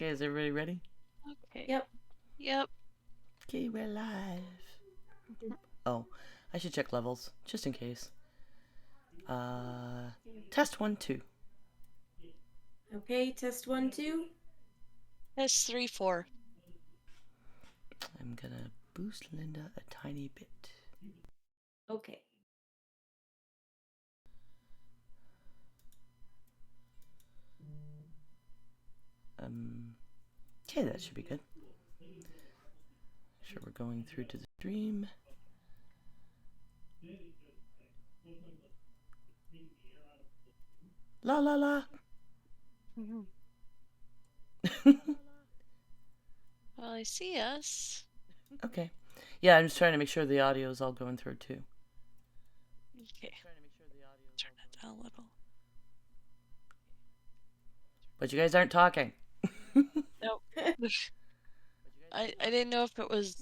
Okay, is everybody ready? Okay. Yep. Okay, we're live. Oh, I should check levels, just in case. Test 1, 2. Okay, test 1, 2. Test 3, 4. I'm gonna boost Linda a tiny bit. Okay. Okay, that should be good. Sure, we're going through to the stream. La la la. Well, I see us. Okay. Yeah, I'm just trying to make sure the audio is all going through too. Okay. Turn it down a little. But you guys aren't talking. Nope. I didn't know if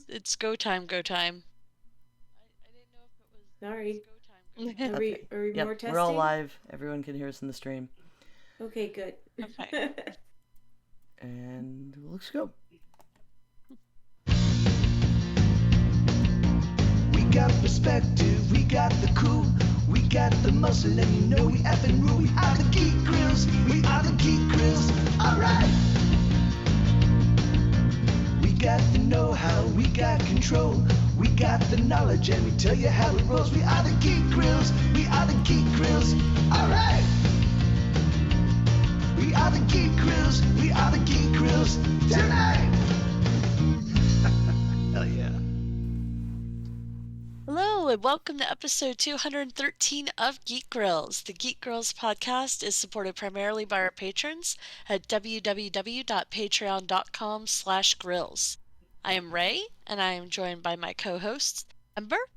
it's go time. Sorry. Okay. Are we more testing? We're all live. Everyone can hear us in the stream. Okay, good. Okay. And let's go. We got perspective, we got the cool, we got the muscle, and you know we effing rule. We are the Geek Grills, we are the Geek Grills, alright. We got the know-how, we got control, we got the knowledge, and we tell you how it rolls. We are the Geek Grills, we are the Geek Grills, alright. We are the Geek Grills, we are the Geek Grills, tonight. Hell yeah. Hello, and welcome to episode 213 of Geek Grills. The Geek Grills podcast is supported primarily by our patrons at www.patreon.com/grills. I am Ray, and I am joined by my co-hosts, Ember.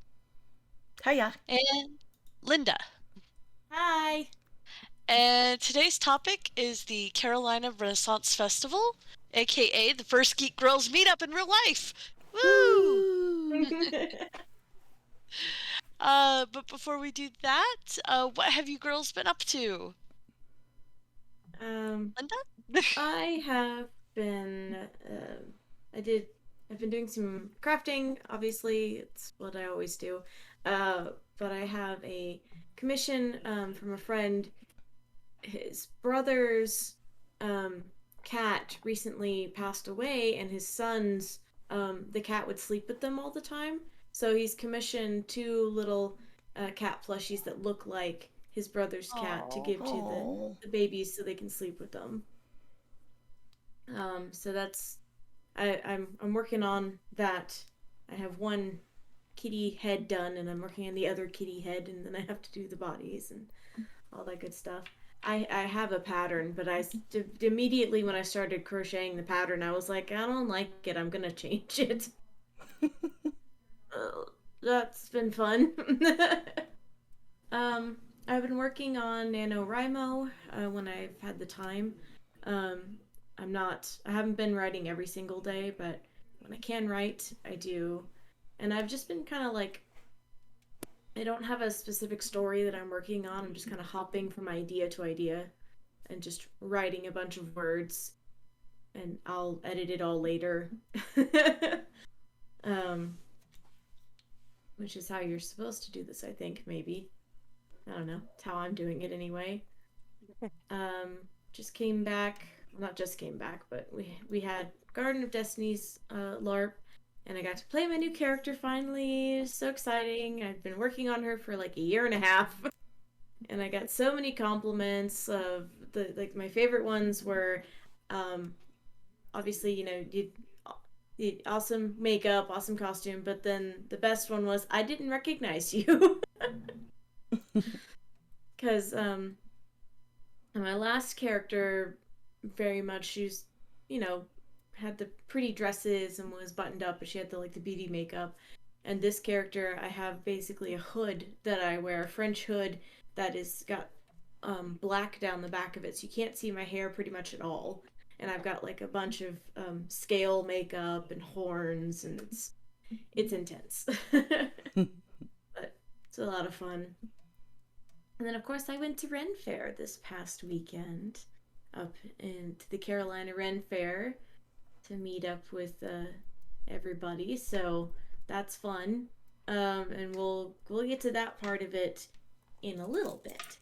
Hiya. And Linda. Hi. And today's topic is the Carolina Renaissance Festival, aka the first Geek Grills meetup in real life. Woo! But before we do that, what have you girls been up to? Linda? I have been, I've been doing some crafting, obviously, it's what I always do, but I have a commission from a friend. His brother's cat recently passed away, and his son's, the cat would sleep with them all the time, so he's commissioned 2 little cat plushies that look like his brother's cat to give to the babies so they can sleep with them. So that's I'm working on that. I have one kitty head done, and I'm working on the other kitty head, and then I have to do the bodies and all that good stuff. I have a pattern, but immediately when I started crocheting the pattern, I was like, I don't like it. I'm gonna change it. That's been fun. I've been working on NaNoWriMo when I've had the time. I haven't been writing every single day, but when I can write, I do. And I've just been kind of like, I don't have a specific story that I'm working on. I'm just kind of hopping from idea to idea and just writing a bunch of words, and I'll edit it all later. Which is how you're supposed to do this, I think, maybe. I don't know. It's how I'm doing it anyway. Just came back. Well, not just came back, but we had Garden of Destiny's Larp, and I got to play my new character finally. It was so exciting. I've been working on her for like a year and a half, and I got so many compliments. Of my favorite ones were, obviously, the awesome makeup, awesome costume, but then the best one was, I didn't recognize you. Because my last character, very much, she's, had the pretty dresses and was buttoned up, but she had the beauty makeup. And this character, I have basically a hood that I wear, a French hood that is got black down the back of it, so you can't see my hair pretty much at all. And I've got like a bunch of scale makeup and horns, and it's intense. But it's a lot of fun. And then, of course, I went to Ren Fair this past weekend. up into the Carolina Ren Fair to meet up with everybody. So that's fun. And we'll get to that part of it in a little bit.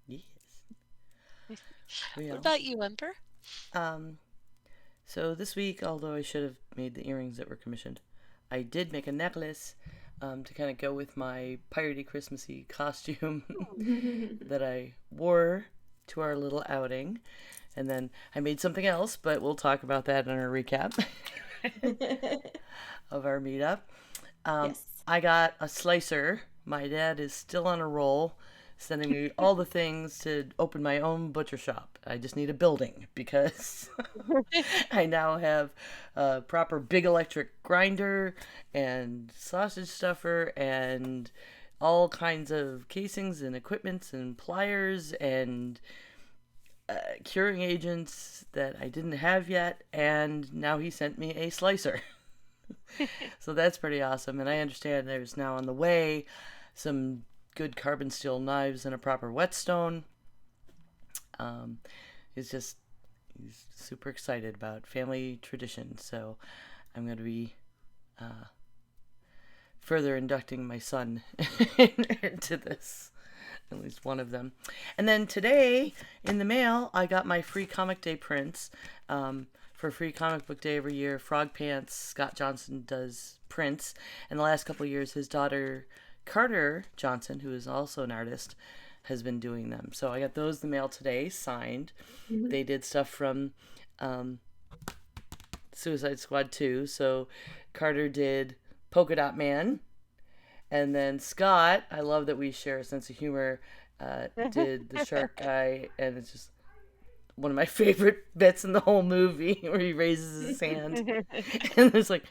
Yes. What Well, about you, Emperor? so this week, although I should have made the earrings that were commissioned, I did make a necklace to kind of go with my piratey Christmassy costume that I wore to our little outing. And then I made something else, but we'll talk about that in our recap of our meetup. Yes. I got a slicer. My dad is still on a roll, sending me all the things to open my own butcher shop. I just need a building because I now have a proper big electric grinder and sausage stuffer and all kinds of casings and equipments and pliers and curing agents that I didn't have yet. And now he sent me a slicer. So that's pretty awesome. And I understand there's now on the way some good carbon steel knives and a proper whetstone. He's super excited about family tradition. So I'm going to be further inducting my son into this, at least one of them. And then today in the mail, I got my free comic day prints. For Free Comic Book Day every year, Frog Pants, Scott Johnson does prints. And the last couple of years, his daughter, Carter Johnson, who is also an artist, has been doing them. So I got those in the mail today, signed. Mm-hmm. They did stuff from Suicide Squad 2. So Carter did Polka Dot Man. And then Scott, I love that we share a sense of humor, did the Shark Guy. And it's just one of my favorite bits in the whole movie where he raises his hand and there's like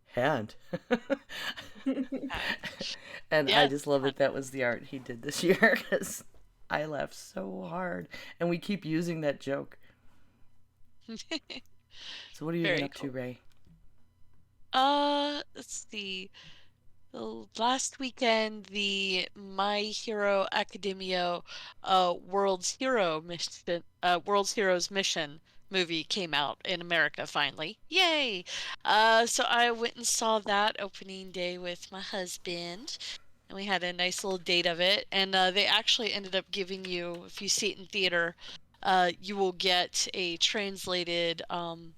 hand and yeah. I just love that was the art he did this year because I laughed so hard and we keep using that joke. So what are you been up to, Ray? Let's see. The last weekend, the My Hero Academia World's Heroes Mission movie came out in America finally. Yay! So I went and saw that opening day with my husband, and we had a nice little date of it. And they actually ended up giving you, if you see it in theater, you will get a translated, kind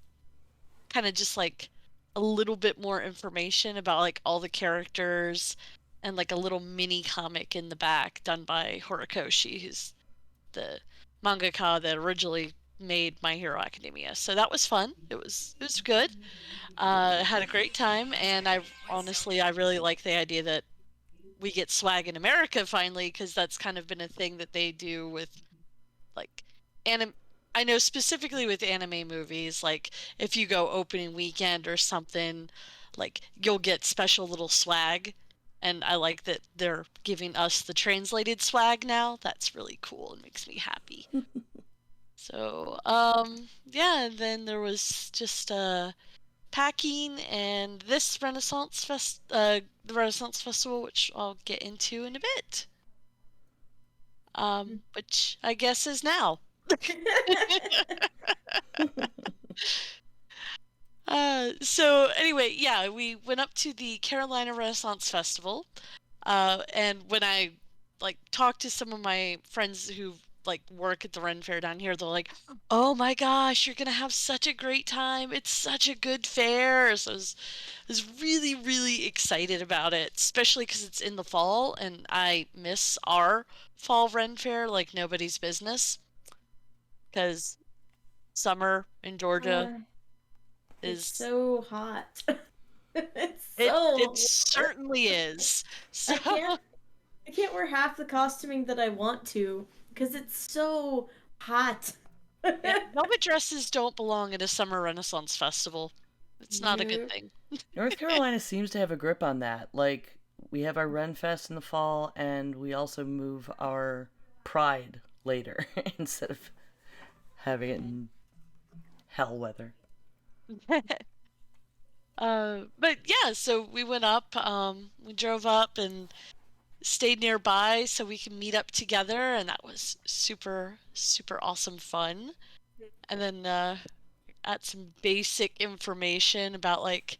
of just like a little bit more information about like all the characters and like a little mini comic in the back done by Horikoshi, who's the mangaka that originally made My Hero Academia. So that was fun. It was good. Had a great time, and I really like the idea that we get swag in America finally, because that's kind of been a thing that they do with like I know specifically with anime movies, like if you go opening weekend or something, like you'll get special little swag. And I like that they're giving us the translated swag now. That's really cool. It makes me happy. So, yeah, and then there was just packing and this the Renaissance Festival, which I'll get into in a bit. Which I guess is now. So anyway, yeah, we went up to the Carolina Renaissance Festival, and when I like talked to some of my friends who like work at the Ren Fair down here, they're like, "Oh my gosh, you're gonna have such a great time! It's such a good fair." So I was really, really excited about it, especially because it's in the fall, and I miss our fall Ren Fair like nobody's business. Because summer in Georgia is so hot. It certainly is. So I can't wear half the costuming that I want to because it's so hot. Yeah, velvet dresses don't belong at a summer Renaissance festival. It's not a good thing. North Carolina seems to have a grip on that. Like, we have our Ren Fest in the fall, and we also move our Pride later instead of having it in hell weather. But yeah, so we went up, we drove up, and stayed nearby so we can meet up together, and that was super, super awesome fun. And then got some basic information about like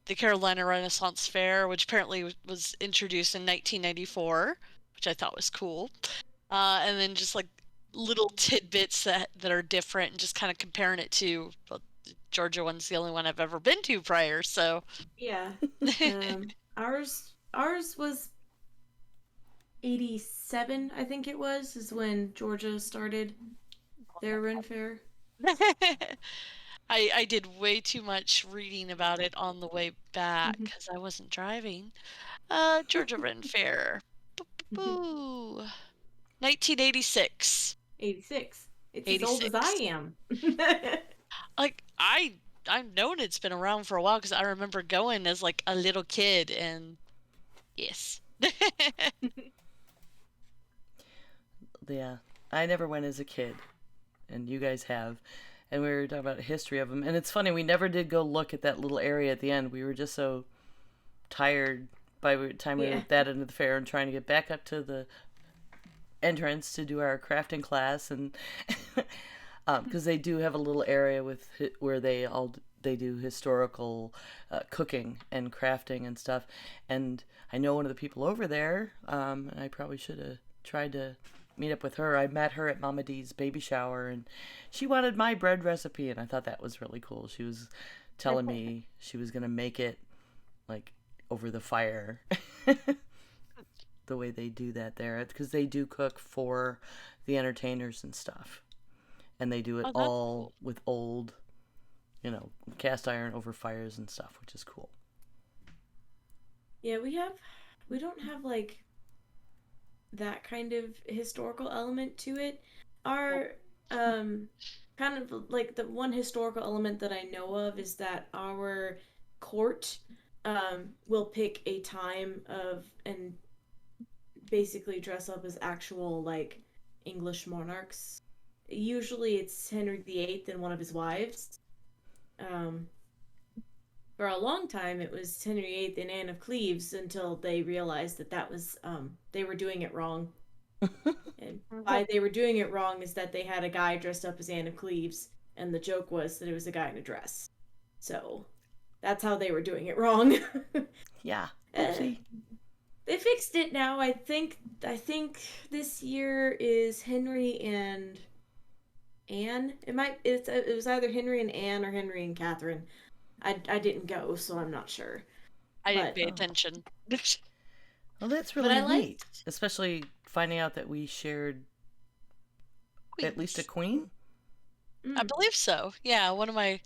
the Carolina Renaissance Fair, which apparently was introduced in 1994, which I thought was cool. And then just like little tidbits that are different, and just kind of comparing it to, well, the Georgia one's the only one I've ever been to prior, so. Yeah. Ours was 87, I think it was, is when Georgia started their Ren Fair. I did way too much reading about it on the way back because I wasn't driving. Georgia Ren Fair. Boo. 1986. 86. It's as old as I 86. am. Like, I've known it's been around for a while because I remember going as like a little kid, and yes. Yeah, I never went as a kid, and you guys have. And we were talking about the history of them. And it's funny, we never did go look at that little area at the end. We were just so tired by the time we were at that end of the fair and trying to get back up to the entrance to do our crafting class. And because they do have a little area with where they do historical cooking and crafting and stuff. And I know one of the people over there, and I probably should have tried to meet up with her. I met her at Mama D's baby shower, and she wanted my bread recipe, and I thought that was really cool. She was telling me she was gonna make it like over the fire, the way they do that there, because they do cook for the entertainers and stuff, and they do it all with old, cast iron over fires and stuff, which is cool. Yeah, we don't have like that kind of historical element to it. Our kind of like the one historical element that I know of is that our court will pick a time and basically dress up as actual like English monarchs. Usually it's Henry VIII and one of his wives. For a long time it was Henry VIII and Anne of Cleves, until they realized that was they were doing it wrong. And why they were doing it wrong is that they had a guy dressed up as Anne of Cleves, and the joke was that it was a guy in a dress. So that's how they were doing it wrong. Yeah. They fixed it now. I think this year is Henry and Anne. It was either Henry and Anne or Henry and Catherine. I didn't go, so I'm not sure. I didn't pay attention. Well, that's really neat, especially finding out that we shared at least a queen. I believe so. Yeah, one of my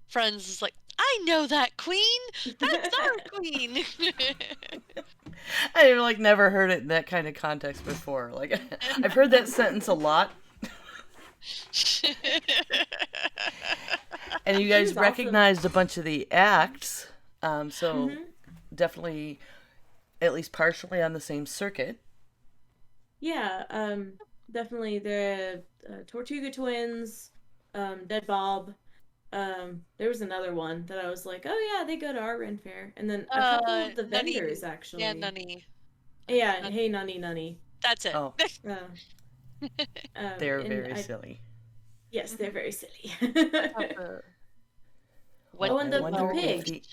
friends is like, I know that queen. That's our queen. I like never heard it in that kind of context before. Like I've heard that sentence a lot. And you guys recognized a bunch of the acts, so definitely, at least partially on the same circuit. Yeah, definitely the Tortuga Twins, Dead Bob. There was another one that I was like, oh yeah, they go to our Ren Fair, and then a couple of the vendors actually. Yeah, Nunny. Yeah, hey Nunny Nunny. That's it. Oh. They're very silly. Yes, they're very silly. And the pig.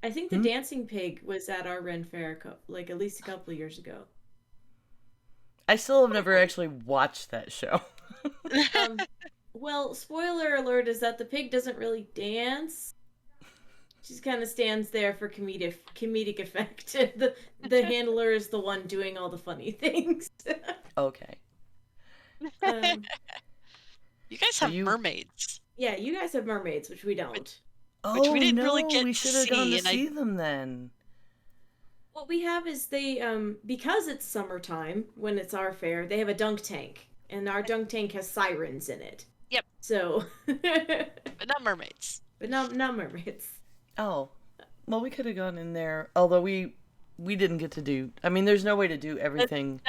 I think the dancing pig was at our Ren Fair, like at least a couple of years ago. I still have never actually watched that show. Well, spoiler alert is that the pig doesn't really dance. She kind of stands there for comedic effect. The handler is the one doing all the funny things. Okay. You guys have mermaids. Yeah, you guys have mermaids, which we don't. Which we didn't really get we to should have gone to see, see them then. What we have is they, because it's summertime, when it's our fair, they have a dunk tank. And our dunk tank has sirens in it. Yep. So. But not mermaids. But not mermaids. Oh. Well, we could have gone in there. Although we didn't get to do. I mean, there's no way to do everything.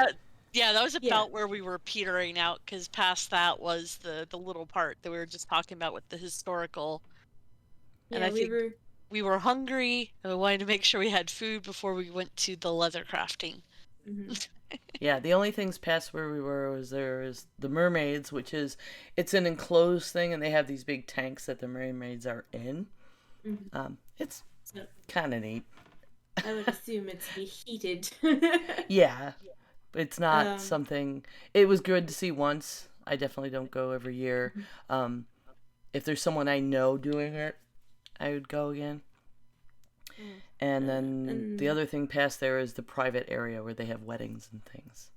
Yeah, that was about where we were petering out, because past that was the little part that we were just talking about with the historical. Yeah, we were hungry and we wanted to make sure we had food before we went to the leather crafting. Yeah, the only things past where we were was there is the mermaids, which is it's an enclosed thing, and they have these big tanks that the mermaids are in. It's So kind of neat. I would assume it's be heated. Yeah, it's not Um, something. It was good to see once. I definitely don't go every year. If there's someone I know doing it, I would go again. And then the and other thing past there is the private area where they have weddings and things.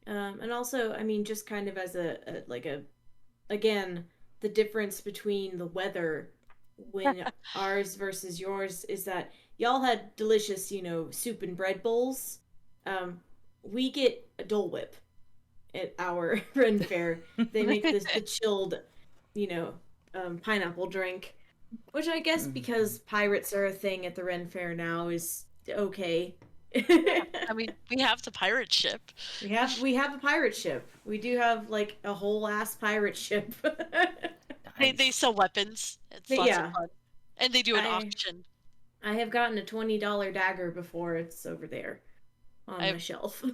and also, I mean, just kind of as again, the difference between the weather when ours versus yours is that y'all had delicious, soup and bread bowls. We get a Dole Whip at our Ren Fair. They make the chilled, pineapple drink, which I guess because pirates are a thing at the Ren Fair now is okay. I mean, we have the pirate ship. We have a pirate ship. We do have like a whole ass pirate ship. They Nice. sell weapons. It's But lots of yeah, fun. And they do an I auction. I have gotten a $20 dagger before. It's over there on my I shelf.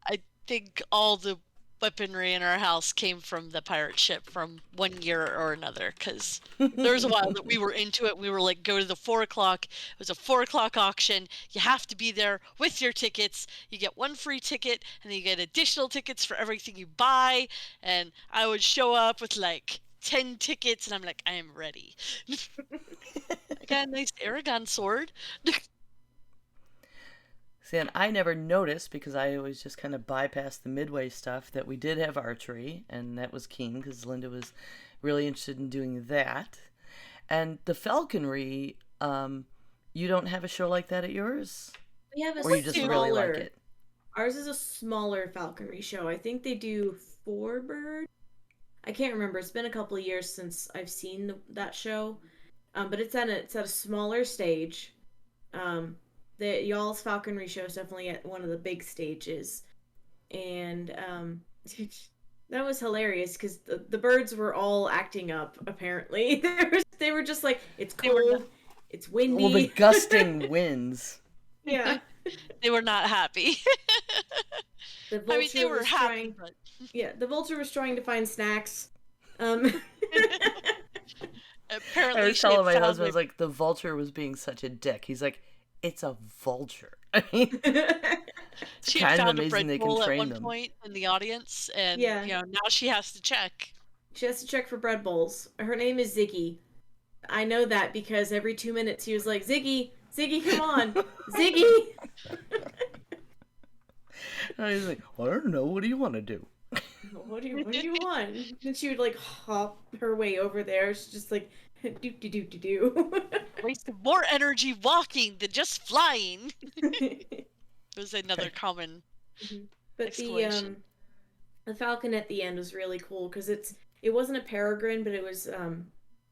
I think all the weaponry in our house came from the pirate ship from one year or another, because there was a while that we were into it. We were like, go to the 4 o'clock. It was a 4 o'clock auction. You have to be there with your tickets. You get one free ticket, and then you get additional tickets for everything you buy. And I would show up with like 10 tickets, and I'm like, I am ready. I got a nice Aragon sword. See, and I never noticed because I always just kind of bypassed the midway stuff that we did have archery, and that was keen because Linda was really interested in doing that. And the falconry, you don't have a show like that at yours? We have a Or you just really like smaller. it? Ours is a smaller falconry show. I think they do four bird. I can't remember. It's been a couple of years since I've seen that show. But it's at a smaller stage. Um, the y'all's falconry show is definitely at one of the big stages, and that was hilarious because the birds were all acting up. Apparently, they were just like, it's They were not, cold, it's Well, the windy. gusting winds. Yeah, they were not happy. the I mean, they vulture were was happy, trying. but Yeah, the vulture was trying to find snacks. Um, I apparently was she had telling my found husband, I a was like, the vulture was being such a dick. He's like, it's a vulture. I mean, it's she had kind of found a amazing bread they can bowl at train one them. point in the audience, and yeah, now she has to check. she has to check for bread bowls. Her name is Ziggy. I know that because every 2 minutes he was like, Ziggy, Ziggy, come on, Ziggy. I was like, I don't know. What do you want to do? What do you want? And she would like hop her way over there. She's just like doop de doop de doo. Wasted more energy walking than just flying. It was another common But exclamation. the falcon at the end was really cool because it wasn't a peregrine, but it was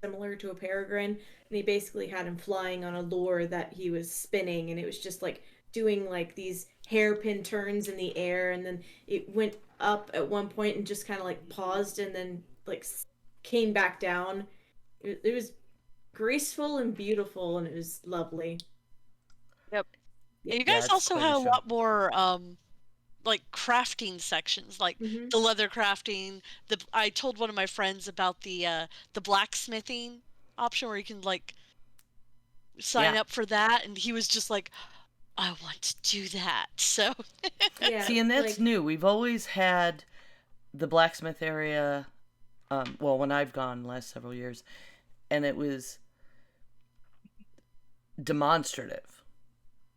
similar to a peregrine, and he basically had him flying on a lure that he was spinning, and it was just like doing like these hairpin turns in the air, and then it went up at one point and just kind of like paused and then like came back down. It was graceful and beautiful, and it was lovely. Yep. Yeah. And you Yeah, guys it's also quite had a a show. lot more like crafting sections, like Hmm. the leather crafting. I told one of my friends about the blacksmithing option where you can like sign Yeah. up for that, and he was just like, I want to do that. So Yeah, See, and that's like new. We've always had the blacksmith area, well, when I've gone the last several years, and it was demonstrative.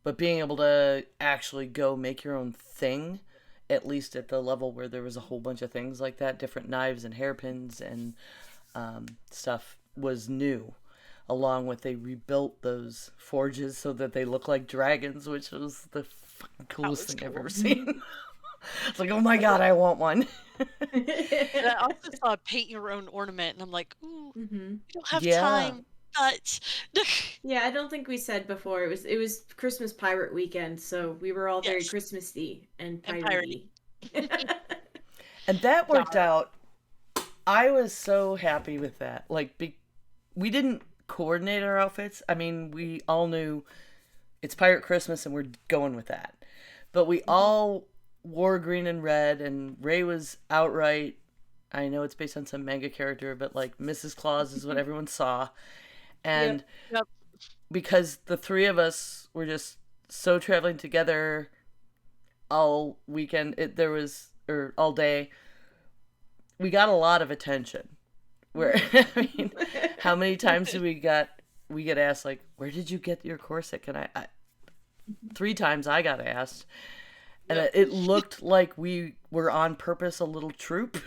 But being able to actually go make your own thing, at least at the level where there was a whole bunch of things like that, different knives and hairpins and stuff, was new. Along with they rebuilt those forges so that they look like dragons, which was the fucking coolest was thing I've cool. ever seen. It's like, oh my god, I want one. And I also saw paint your own ornament, and I'm like, ooh, hmm I don't have Yeah. time, but Yeah, I don't think we said before it was Christmas pirate weekend, so we were all very yes, Christmassy and and piratey. piratey. And that worked Yar. out. I was so happy with that. Like, we didn't coordinate our outfits. I mean, we all knew it's Pirate Christmas and we're going with that. But we all wore green and red, and Ray was outright, I know it's based on some manga character, but like Mrs. Claus is what everyone saw. And Yep. because the three of us were just so traveling together all weekend, or all day, we got a lot of attention. Where, I mean, how many times did we get asked, like, where did you get your corset? Can I 3 times I got asked. And it looked like we were on purpose a little troop.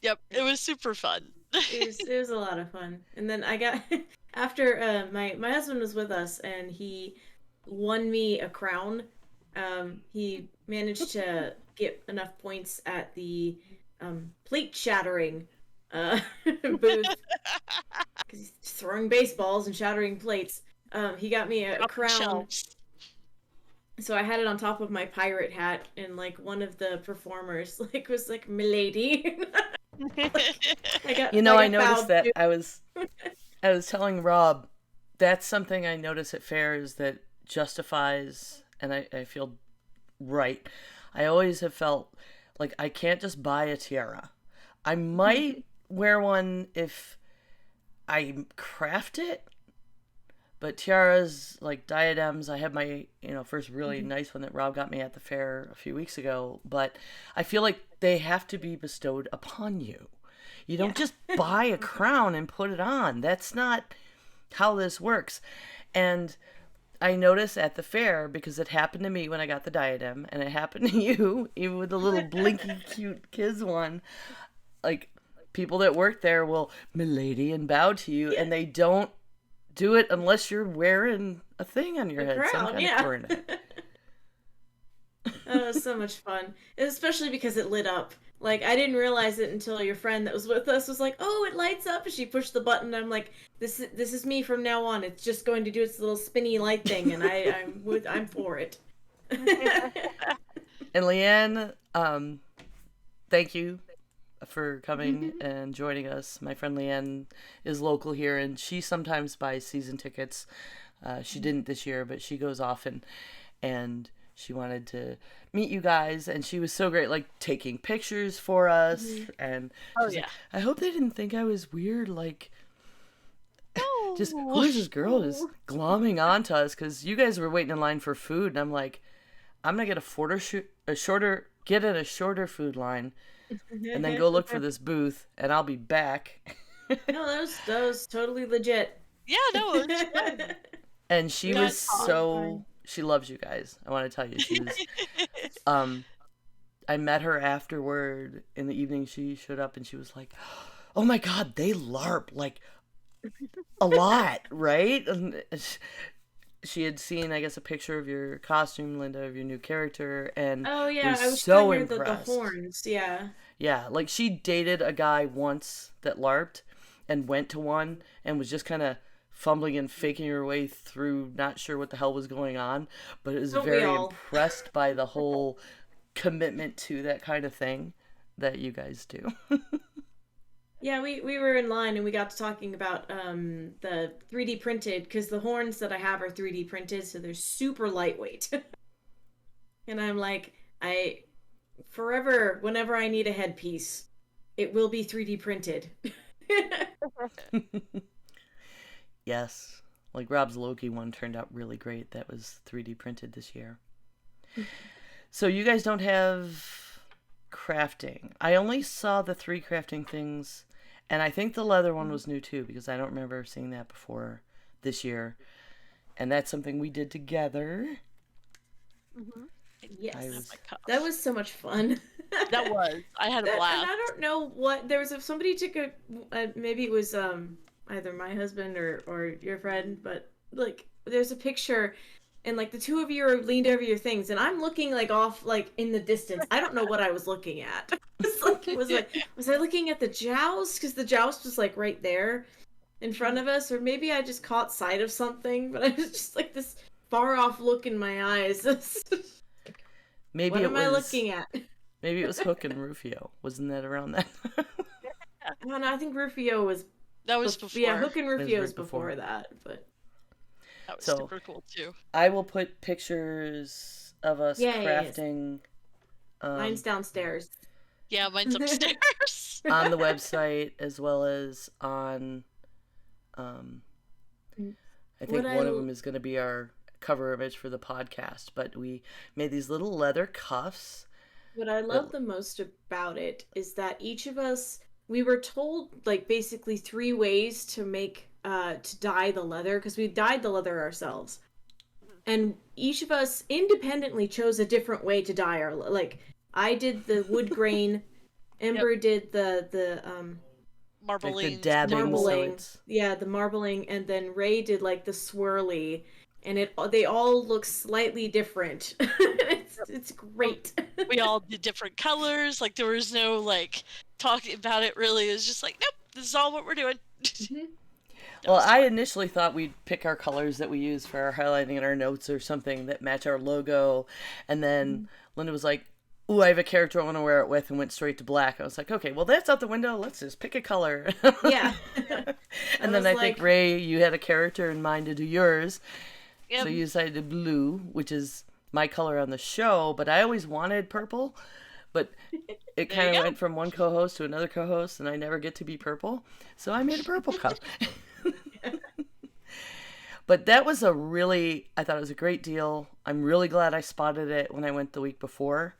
Yep, it was super fun. It was a lot of fun. And then I got after my husband was with us and he won me a crown. He managed to get enough points at the plate shattering booth because he's throwing baseballs and shattering plates. He got me a crown. Shelves. So I had it on top of my pirate hat, and like one of the performers like was like, "Milady." I noticed that. I was telling Rob, that's something I notice at fairs that justifies, and I feel right. I always have felt like I can't just buy a tiara. I might wear one if I craft it, but tiaras, like diadems, I had my, first really nice one that Rob got me at the fair a few weeks ago, but I feel like they have to be bestowed upon you. You don't just buy a crown and put it on. That's not how this works. And I noticed at the fair, because it happened to me when I got the diadem, and it happened to you, even with the little blinky cute kids one, like, people that work there will milady and bow to you, and they don't do it unless you're wearing a thing on your head, crown, some kind of coronet. That was so much fun, especially because it lit up. Like, I didn't realize it until your friend that was with us was like, "Oh, it lights up," and she pushed the button. I'm like, "This is me from now on. It's just going to do its little spinny light thing," and I'm for it. And Leanne, thank you for coming and joining us. My friend Leanne is local here, and she sometimes buys season tickets. She didn't this year, but she goes often, and she wanted to meet you guys, and she was so great, like taking pictures for us. And she's like, I hope they didn't think I was weird, like, just who is this girl just glomming onto us, because you guys were waiting in line for food, and I'm like, I'm gonna get get in a shorter food line and then go look for this booth, and I'll be back. No, that was totally legit. Yeah, no, it was fun. And she was so... She loves you guys. I want to tell you. She was... I met her afterward in the evening. She showed up, and she was like, oh my God, they LARP, like, a lot, right? And she had seen, I guess, a picture of your costume, Linda, of your new character, and I was so showing her impressed. The horns, yeah. Yeah, like, she dated a guy once that LARPed and went to one and was just kind of fumbling and faking her way through, not sure what the hell was going on, but was very impressed by the whole commitment to that kind of thing that you guys do. Yeah, we were in line and we got to talking about the 3D printed, because the horns that I have are 3D printed, so they're super lightweight. And I'm like, forever, whenever I need a headpiece, it will be 3D printed. Yes, like Rob's Loki one turned out really great. That was 3D printed this year. So you guys don't have crafting. I only saw the 3 crafting things, and I think the leather one was new too, because I don't remember seeing that before this year. And that's something we did together. Mm-hmm. Yes, that was so much fun. That was. I had a blast. And I don't know what there was. If somebody took maybe it was either my husband or your friend, but like there's a picture, and like the two of you are leaned over your things, and I'm looking like off like in the distance. I don't know what I was looking at. Was I looking at the joust? Because the joust was like right there in front of us, or maybe I just caught sight of something, but I was just like this far off look in my eyes. Maybe what am I looking at? Maybe it was Hook and Rufio. Wasn't that around that? No, I think Rufio was That was before. Yeah, Hook and was Rufio right was before before. that, but That was So- super cool too. I will put pictures of us Yes. crafting mine's downstairs. Yeah, mine's upstairs. on the website as well as on. I think What one I of l- them is going to be our cover image for the podcast. But we made these little leather cuffs. What I love the most about it is that each of us, we were told like basically 3 ways to make to dye the leather, because we dyed the leather ourselves, and each of us independently chose a different way to dye our like. I did the wood grain, Ember did the Marbling. Like the dabbing, marbling, so it's... yeah, the marbling, and then Ray did like the swirly, and they all look slightly different. It's great. We all did different colors. Like there was no like talking about it really. It was just like, nope, this is all what we're doing. Well, I initially thought we'd pick our colors that we use for our highlighting in our notes or something that match our logo. And then Linda was like, ooh, I have a character I want to wear it with, and went straight to black. I was like, okay, well, that's out the window. Let's just pick a color. Yeah. And then I think, Ray, you had a character in mind to do yours. Yep. So you decided blue, which is my color on the show, but I always wanted purple. But it There kind you of go. went from one co-host to another co-host, and I never get to be purple. So I made a purple cup. But that was I thought it was a great deal. I'm really glad I spotted it when I went the week before,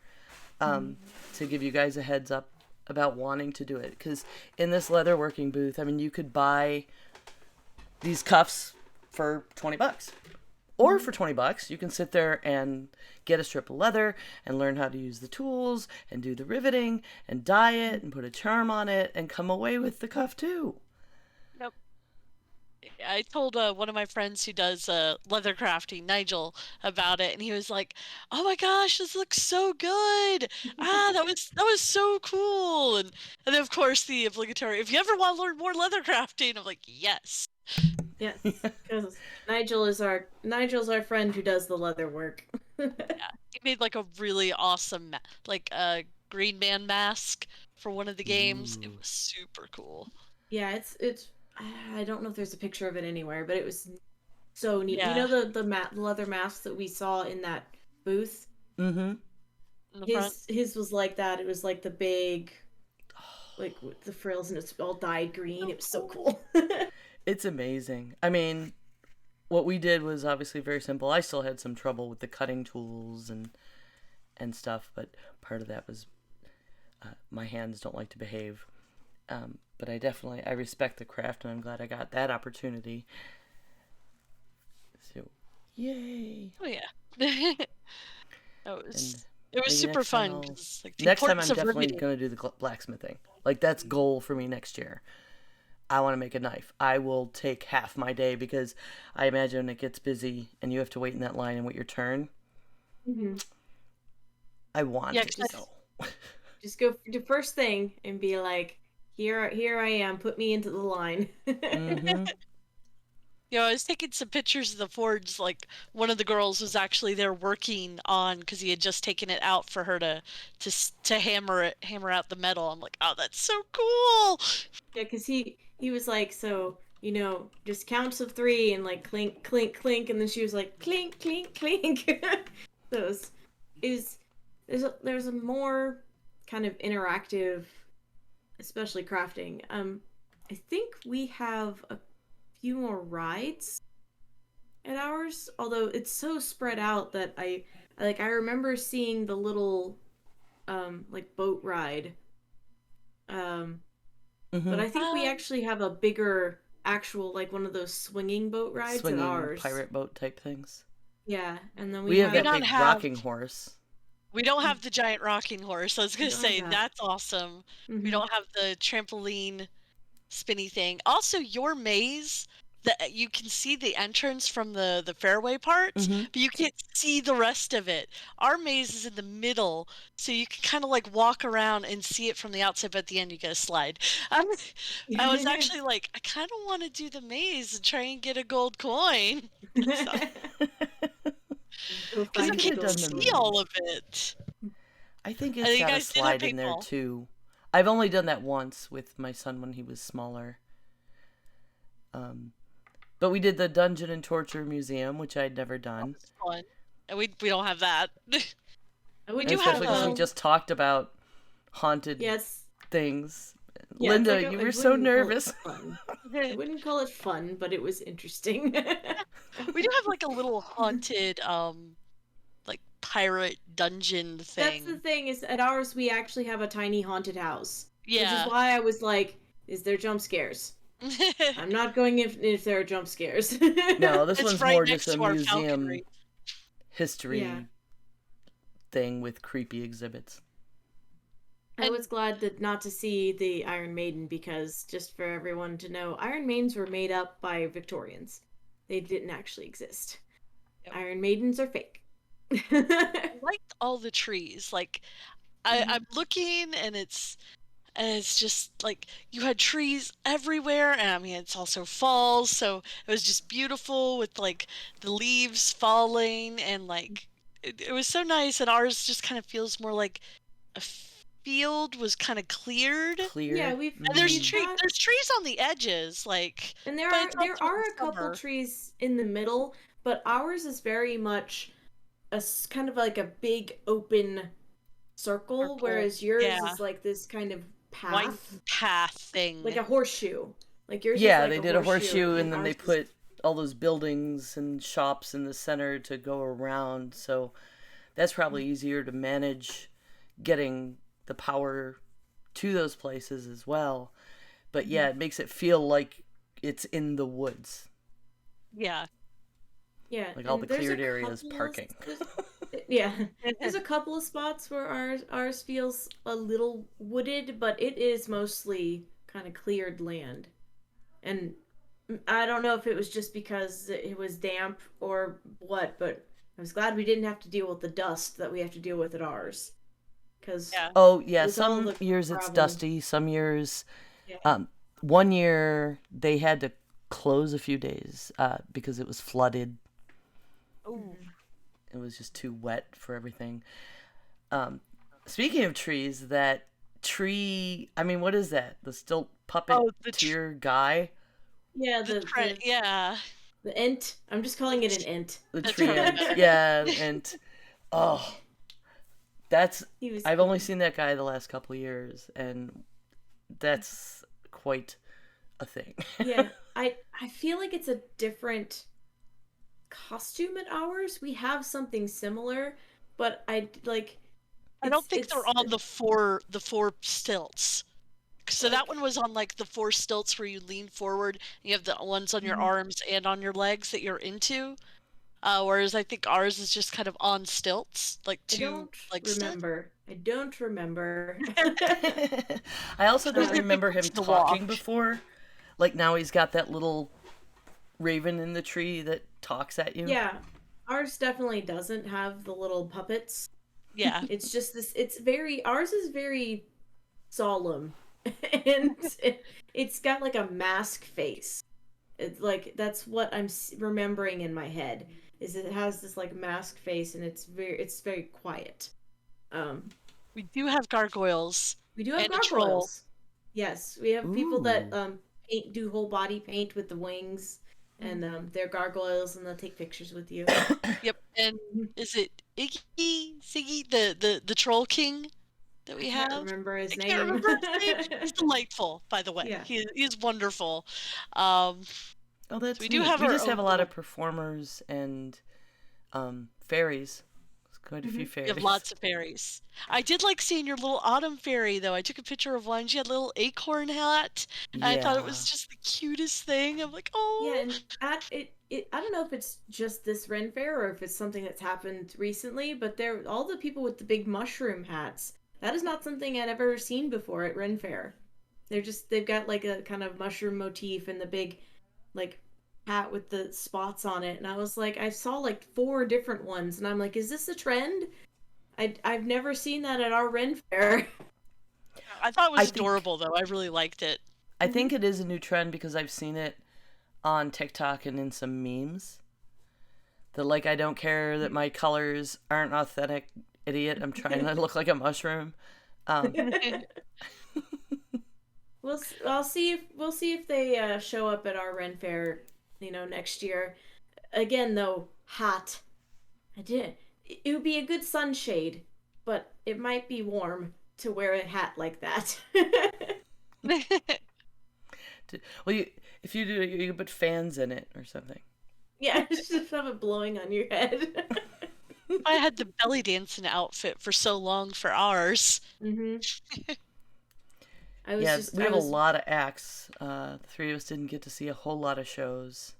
to give you guys a heads up about wanting to do it. Because in this leatherworking booth, I mean, you could buy these cuffs for $20. Or for $20, you can sit there and get a strip of leather and learn how to use the tools and do the riveting and dye it and put a charm on it and come away with the cuff too. Nope. I told one of my friends who does leather crafting, Nigel, about it, and he was like, "Oh my gosh, this looks so good! That was so cool!" And then of course the obligatory, "If you ever want to learn more leather crafting," I'm like, "Yes." Yes, because Nigel's our friend who does the leather work. He made like a really awesome Green Man mask for one of the games. It was super cool. Yeah, it's. I don't know if there's a picture of it anywhere, but it was so neat. Yeah. You know the leather masks that we saw in that booth? Mm-hmm. In the front. His was like that. It was like the big, like with the frills, and it's all dyed green. It was so cool. It's amazing. I mean, what we did was obviously very simple. I still had some trouble with the cutting tools and stuff, but part of that was my hands don't like to behave. But I respect the craft, and I'm glad I got that opportunity. So, yay! Oh yeah. It was maybe super next time fun I'll- because like the Next time I'm importance of definitely riveting. going to do the blacksmithing. Like, that's goal for me next year. I want to make a knife. I will take half my day because I imagine it gets busy and you have to wait in that line and wait your turn. Mm-hmm. I want Yeah, to 'cause go. Just go do first thing and be like, here I am. Put me into the line. Mm-hmm. You know, I was taking some pictures of the forge. Like one of the girls was actually there working on because he had just taken it out for her to hammer out the metal. I'm like, oh, that's so cool. Yeah, because he was like, so, just counts of 3 and like clink, clink, clink, and then she was like, clink, clink, clink. There's a more kind of interactive, especially crafting. I think we have a few more rides at ours, although it's so spread out that I remember seeing the little like boat ride. But I think we actually have a bigger actual, like one of those swinging boat rides Swinging at ours. pirate boat type things. Yeah, and then We have that don't big have- rocking horse. We don't have the giant rocking horse. I was gonna don't say have that. that's awesome. Mhm. We don't have the trampoline spinny thing. Also, your maze, that you can see the entrance from the fairway parts, Mhm. but you can't see the rest of it. Our maze is in the middle, so you can kind of like walk around and see it from the outside, but at the end you get a slide. I was actually like, I kind of want to do the maze and try and get a gold coin. Go Because you find could can't have the done gold the see coin. all of it. I think And it's you got a guys did have slide in there paintball. too. I've only done that once with my son when he was smaller. But we did the Dungeon and Torture Museum, which I'd never done. It's fun. And we don't have that. We do Especially have because we just talked about haunted things. Yeah, Linda, like you were so nervous. I wouldn't call it fun, but it was interesting. We do have like a little haunted, like pirate dungeon thing. That's the thing, is at ours we actually have a tiny haunted house. Yeah. Which is why I was like, is there jump scares? I'm not going if there are jump scares. No, this It's one's right more next just a to our museum Falconry. history thing with creepy exhibits. I was glad not to see the Iron Maiden, because just for everyone to know, Iron Maidens were made up by Victorians. They didn't actually exist. Yep. Iron Maidens are fake. I liked all the trees. Like, I'm looking, and it's just like you had trees everywhere, and I mean it's also fall, so it was just beautiful with like the leaves falling, and like it was so nice. And ours just kind of feels more like a field was kind of cleared. Yeah, And there's trees on the edges, like, and there but are it's also a couple summer. trees in the middle, but ours is very much kind of like a big open circle, whereas yours is like this kind of path, white path thing, like a horseshoe. Like yours. Yeah, is like they did a horseshoe, and then ours they put all those buildings and shops in the center to go around. So that's probably easier to manage, getting the power to those places as well. But yeah, it makes it feel like it's in the woods. Yeah, like all the cleared areas, parking. There's a couple of spots where ours feels a little wooded, but it is mostly kind of cleared land. And I don't know if it was just because it was damp or what, but I was glad we didn't have to deal with the dust that we have to deal with at ours. Some years it's dusty, some years one year they had to close a few days because it was flooded. Oh, it was just too wet for everything. Speaking of trees, that tree, I mean, what is that? The stilt puppet tier guy? Yeah, the ent. I'm just calling it an ent. The tree ent. Yeah, ent. Oh, I've only seen that guy the last couple of years, and that's quite a thing. Yeah, I feel like it's a different costume at ours. We have something similar, but I don't think they're on the four stilts. So that one was on like the 4 stilts where you lean forward. And you have the ones on your arms and on your legs that you're into. Whereas I think ours is just kind of on stilts, like two legs. I don't remember. I also don't remember him talking before. Like now he's got that little raven in the tree that talks at you. Yeah, ours definitely doesn't have the little puppets. Yeah, it's just this. Ours is very solemn, and it's got like a mask face. It's like that's what I'm remembering in my head. Is it has this like mask face, and it's very quiet. We do have gargoyles. We do have gargoyles. Yes, we have people that do whole body paint with the wings, and they're gargoyles, and they'll take pictures with you. Yep, and is it Ziggy, the troll king that we have? I can't remember his name. I can't remember his name. He's delightful, by the way. Yeah. He's wonderful. That's we do have. We just have a lot of performers and fairies. Quite a few fairies. We have lots of fairies. I did like seeing your little autumn fairy, though. I took a picture of one. She had a little acorn hat. And I thought it was just the cutest thing. I'm like, oh. Yeah, and I don't know if it's just this Ren Fair or if it's something that's happened recently, but all the people with the big mushroom hats. That is not something I'd ever seen before at Ren Fair. They've got like a kind of mushroom motif and the big like hat with the spots on it, and I was like, I saw like 4 different ones, and I'm like, is this a trend? I've never seen that at our Ren Fair. I thought it was adorable, though. I really liked it. I think it is a new trend because I've seen it on TikTok and in some memes. The like, I don't care that my colors aren't authentic, idiot. I'm trying to look like a mushroom. We'll see if they show up at our Ren Fair, next year. Again, though, hot. I did. It would be a good sunshade, but it might be warm to wear a hat like that. Well, if you do, you can put fans in it or something. Yeah, just have it blowing on your head. I had the belly dancing outfit for so long for ours. Mm-hmm. We have a lot of acts. The three of us didn't get to see a whole lot of shows.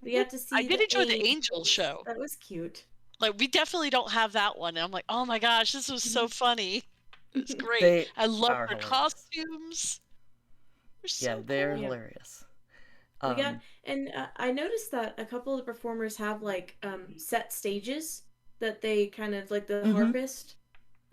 We got to see. I did enjoy the Angel show. That was cute. Like, we definitely don't have that one. And I'm like, oh my gosh, this was so funny. It was great. I love their costumes. They're hilarious. I noticed that a couple of the performers have like set stages that they kind of like the harpist.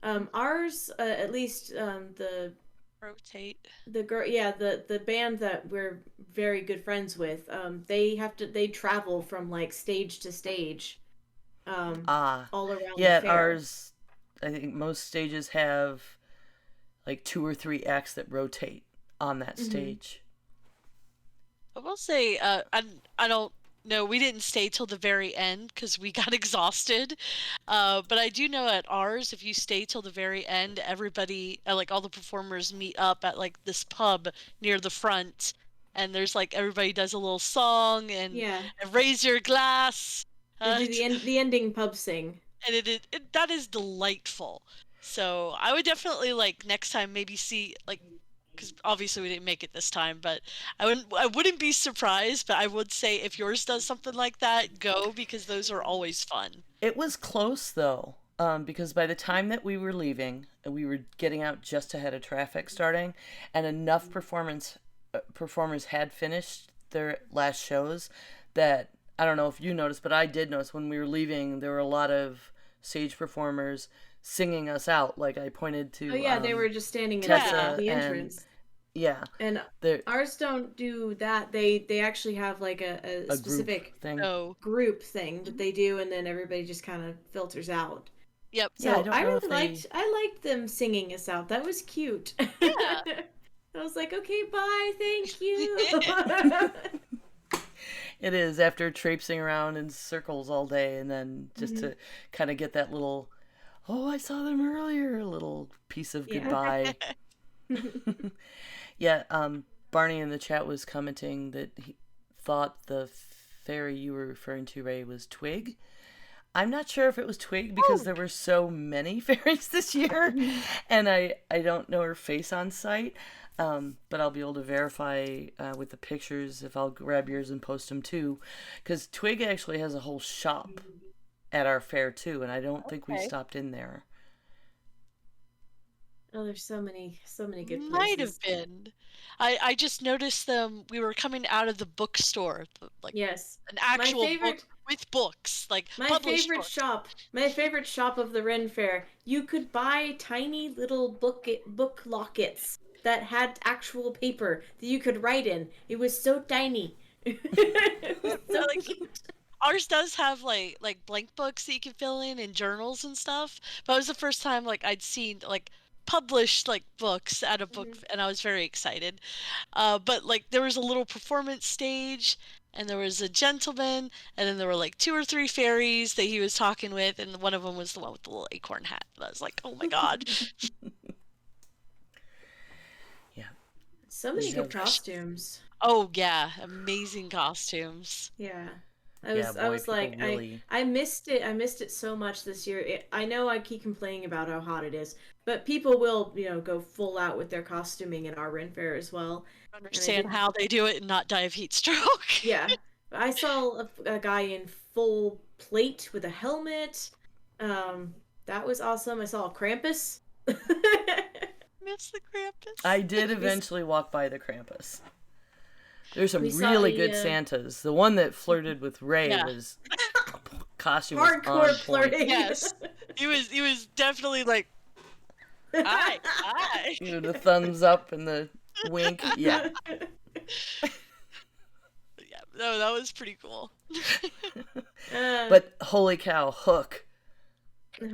Ours, at least the rotate. The girl, the band that we're very good friends with. They travel from like stage to stage. All around the fair. Ours, I think most stages have like 2 or 3 acts that rotate on that stage. I will say, I don't know, we didn't stay till the very end because we got exhausted. But I do know at ours, if you stay till the very end, everybody, like all the performers meet up at like this pub near the front, and there's like everybody does a little song and raise your glass. They do the ending pub sing, and that is delightful. So I would definitely like next time maybe see like. Because obviously we didn't make it this time, but I wouldn't be surprised. But I would say if yours does something like that, go, because those are always fun. It was close though, because by the time that we were leaving, we were getting out just ahead of traffic starting, and enough performers had finished their last shows that I don't know if you noticed, but I did notice when we were leaving there were a lot of stage performers singing us out. Like I pointed to. Oh yeah, they were just standing at the entrance. And ours don't do that. They actually have like a specific group thing that they do, and then everybody just kind of filters out. Yep. So I really liked them singing us out. That was cute. Yeah. I was like, okay, bye, thank you. It is, after traipsing around in circles all day, and then just to kind of get that little, oh, I saw them earlier, a little piece of goodbye. Barney in the chat was commenting that he thought the fairy you were referring to, Ray, was Twig. I'm not sure if it was Twig because there were so many fairies this year, and I don't know her face on sight. But I'll be able to verify with the pictures if I'll grab yours and post them too, because Twig actually has a whole shop at our fair too, and I don't think we stopped in there. Oh, there's so many good places. Might have been. I just noticed them. We were coming out of the bookstore, like yes, an actual book with books, like my favorite shop. My favorite shop of the Ren Fair. You could buy tiny little book lockets that had actual paper that you could write in. It was so tiny. So cute. Ours does have like blank books that you can fill in and journals and stuff. But it was the first time like I'd seen like published like books at a book, and I was very excited. But like there was a little performance stage, and there was a gentleman, and then there were like 2 or 3 fairies that he was talking with, and one of them was the one with the little acorn hat. And I was like, oh my god. So many good costumes. Oh yeah, amazing costumes. Yeah. I was like, really... I missed it. I missed it so much this year. I know I keep complaining about how hot it is, but people will, go full out with their costuming in our Ren Fair as well. I understand how they do it and not die of heat stroke. Yeah. I saw a guy in full plate with a helmet. That was awesome. I saw a Krampus. Miss the Krampus. I did eventually walk by the Krampus. There's some really good Santas. The one that flirted with Ray was costume was hardcore on flirting. Yes, he was definitely like, hi. The thumbs up and the wink. Yeah. No, that was pretty cool. But holy cow, Hook.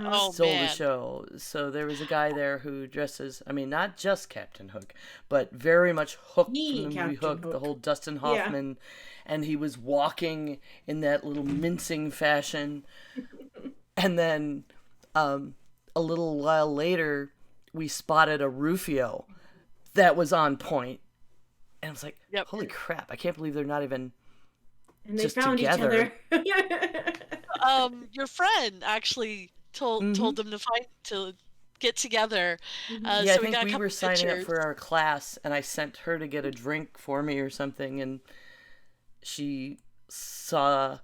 Oh stole the man. show. So there was a guy there who dresses, I mean, not just Captain Hook, but very much Hook from Me, the movie Captain Hook, the Hook. whole Dustin Yeah. Hoffman. And he was walking in that little mincing fashion. And then a little while later, we spotted a Rufio that was on point. And I was like, Yep. holy crap, I can't believe they're not even And they just found together. each other. Your friend actually told them to get together. Yeah, I So we think got a we were couple signing up pictures. for our class, and I sent her to get a drink for me or something, and she saw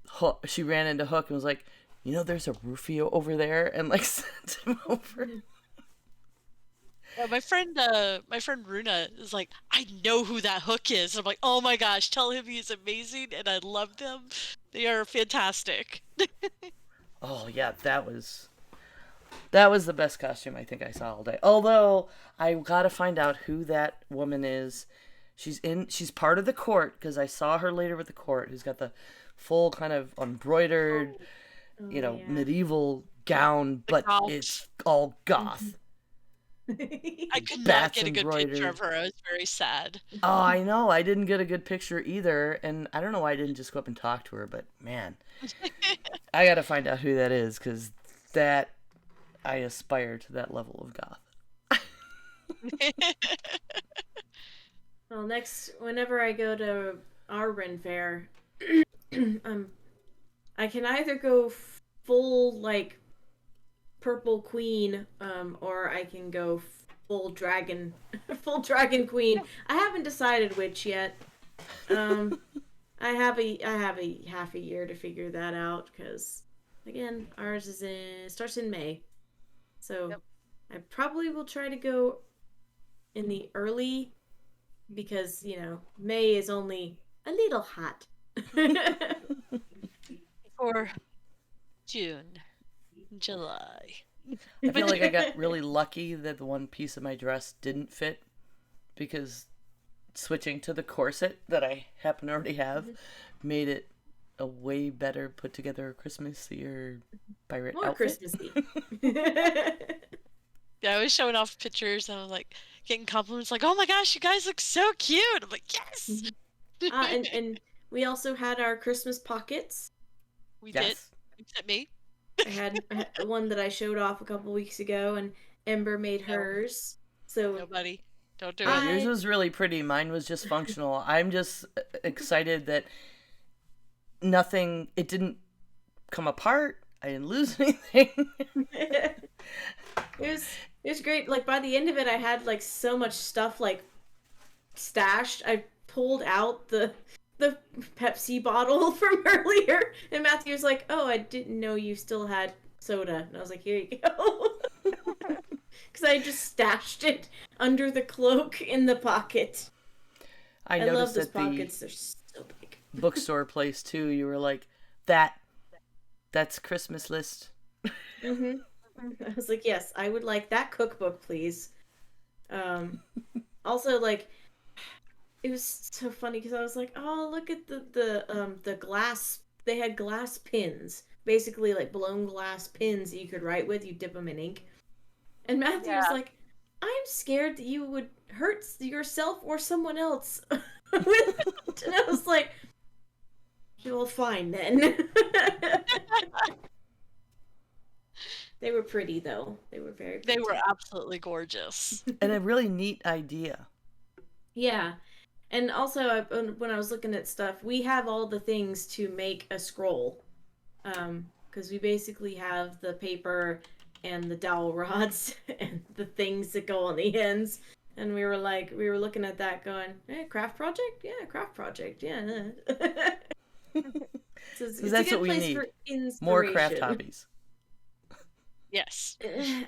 Hook. She ran into Hook and was like, "You know, there's a Rufio over there," and like sent him over. Yeah, my friend Runa is like, I know who that Hook is. I'm like, oh my gosh, tell him he's amazing, and I love them. They are fantastic. Oh yeah, that was the best costume I think I saw all day. Although I gotta find out who that woman is. She's part of the court because I saw her later with the court. Who's got the full kind of embroidered, Yeah. medieval gown, but goth. it's all goth. I could not Bats get a good picture embroidered. of her. I was very sad. Oh, I know. I didn't get a good picture either, and I don't know why I didn't just go up and talk to her. But man, I gotta find out who that is because that I aspire to that level of goth. Well, whenever I go to our Ren Fair, I can either go full like purple queen, or I can go full dragon, full dragon queen. I haven't decided which yet. I have a half a year to figure that out because, again, ours starts in May, so Yep. I probably will try to go in the early because May is only a little hot. For June, July. I feel like I got really lucky that the one piece of my dress didn't fit because switching to the corset that I happen to already have made it a way better put together Christmassy pirate More outfit. Christmassy. Yeah, I was showing off pictures and I was like getting compliments like, oh my gosh, you guys look so cute. I'm like, yes. And we also had our Christmas pockets. We did, Yes. except me. I had one that I showed off a couple weeks ago, and Ember made hers. So Nobody. Don't do Yeah, it. yours was really pretty. Mine was just functional. I'm just excited that it didn't come apart. I didn't lose anything. it was great. Like by the end of it, I had like so much stuff like stashed. I pulled out the Pepsi bottle from earlier, and Matthew was like, "Oh, I didn't know you still had soda," and I was like, "Here you go," because I just stashed it under the cloak in the pocket. I I love noticed those at the pockets; they're so big. bookstore place too. You were like, that's Christmas list. I was like, yes, I would like that cookbook, please. Also, like, it was so funny because I was like, oh, look at the glass. They had glass pins, basically like blown glass pins that you could write with. You dip them in ink. And Matthew was like, I'm scared that you would hurt yourself or someone else with it. And I was like, well, fine then. They were pretty though. They were very pretty. They were absolutely gorgeous. And a really neat idea. Yeah. And also, when I was looking at stuff, we have all the things to make a scroll. Because we basically have the paper and the dowel rods and the things that go on the ends. And we were looking at that going, hey, craft project? Yeah, craft project. Yeah. It's that's what we need. More craft hobbies. Yes.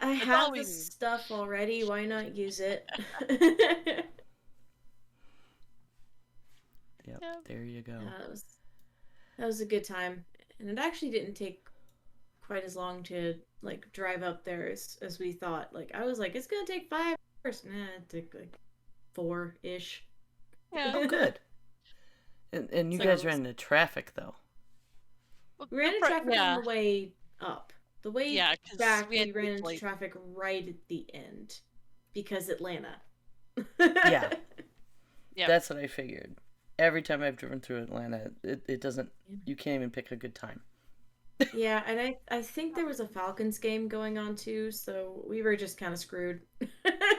I have the stuff already. Why not use it? Yep, there you go. That was a good time, and it actually didn't take quite as long to like drive up there as we thought. Like I was like, it's gonna take 5 hours. Nah, it took like 4-ish. Yeah. Oh, good. And you So guys ran into traffic though. We ran into traffic on the way up. The way Yeah, because back, we had we to ran be into late. traffic right at the end because Atlanta. Yeah, Yep. that's what I figured. Every time I've driven through Atlanta, it doesn't. You can't even pick a good time. Yeah, and I think there was a Falcons game going on too, so we were just kind of screwed.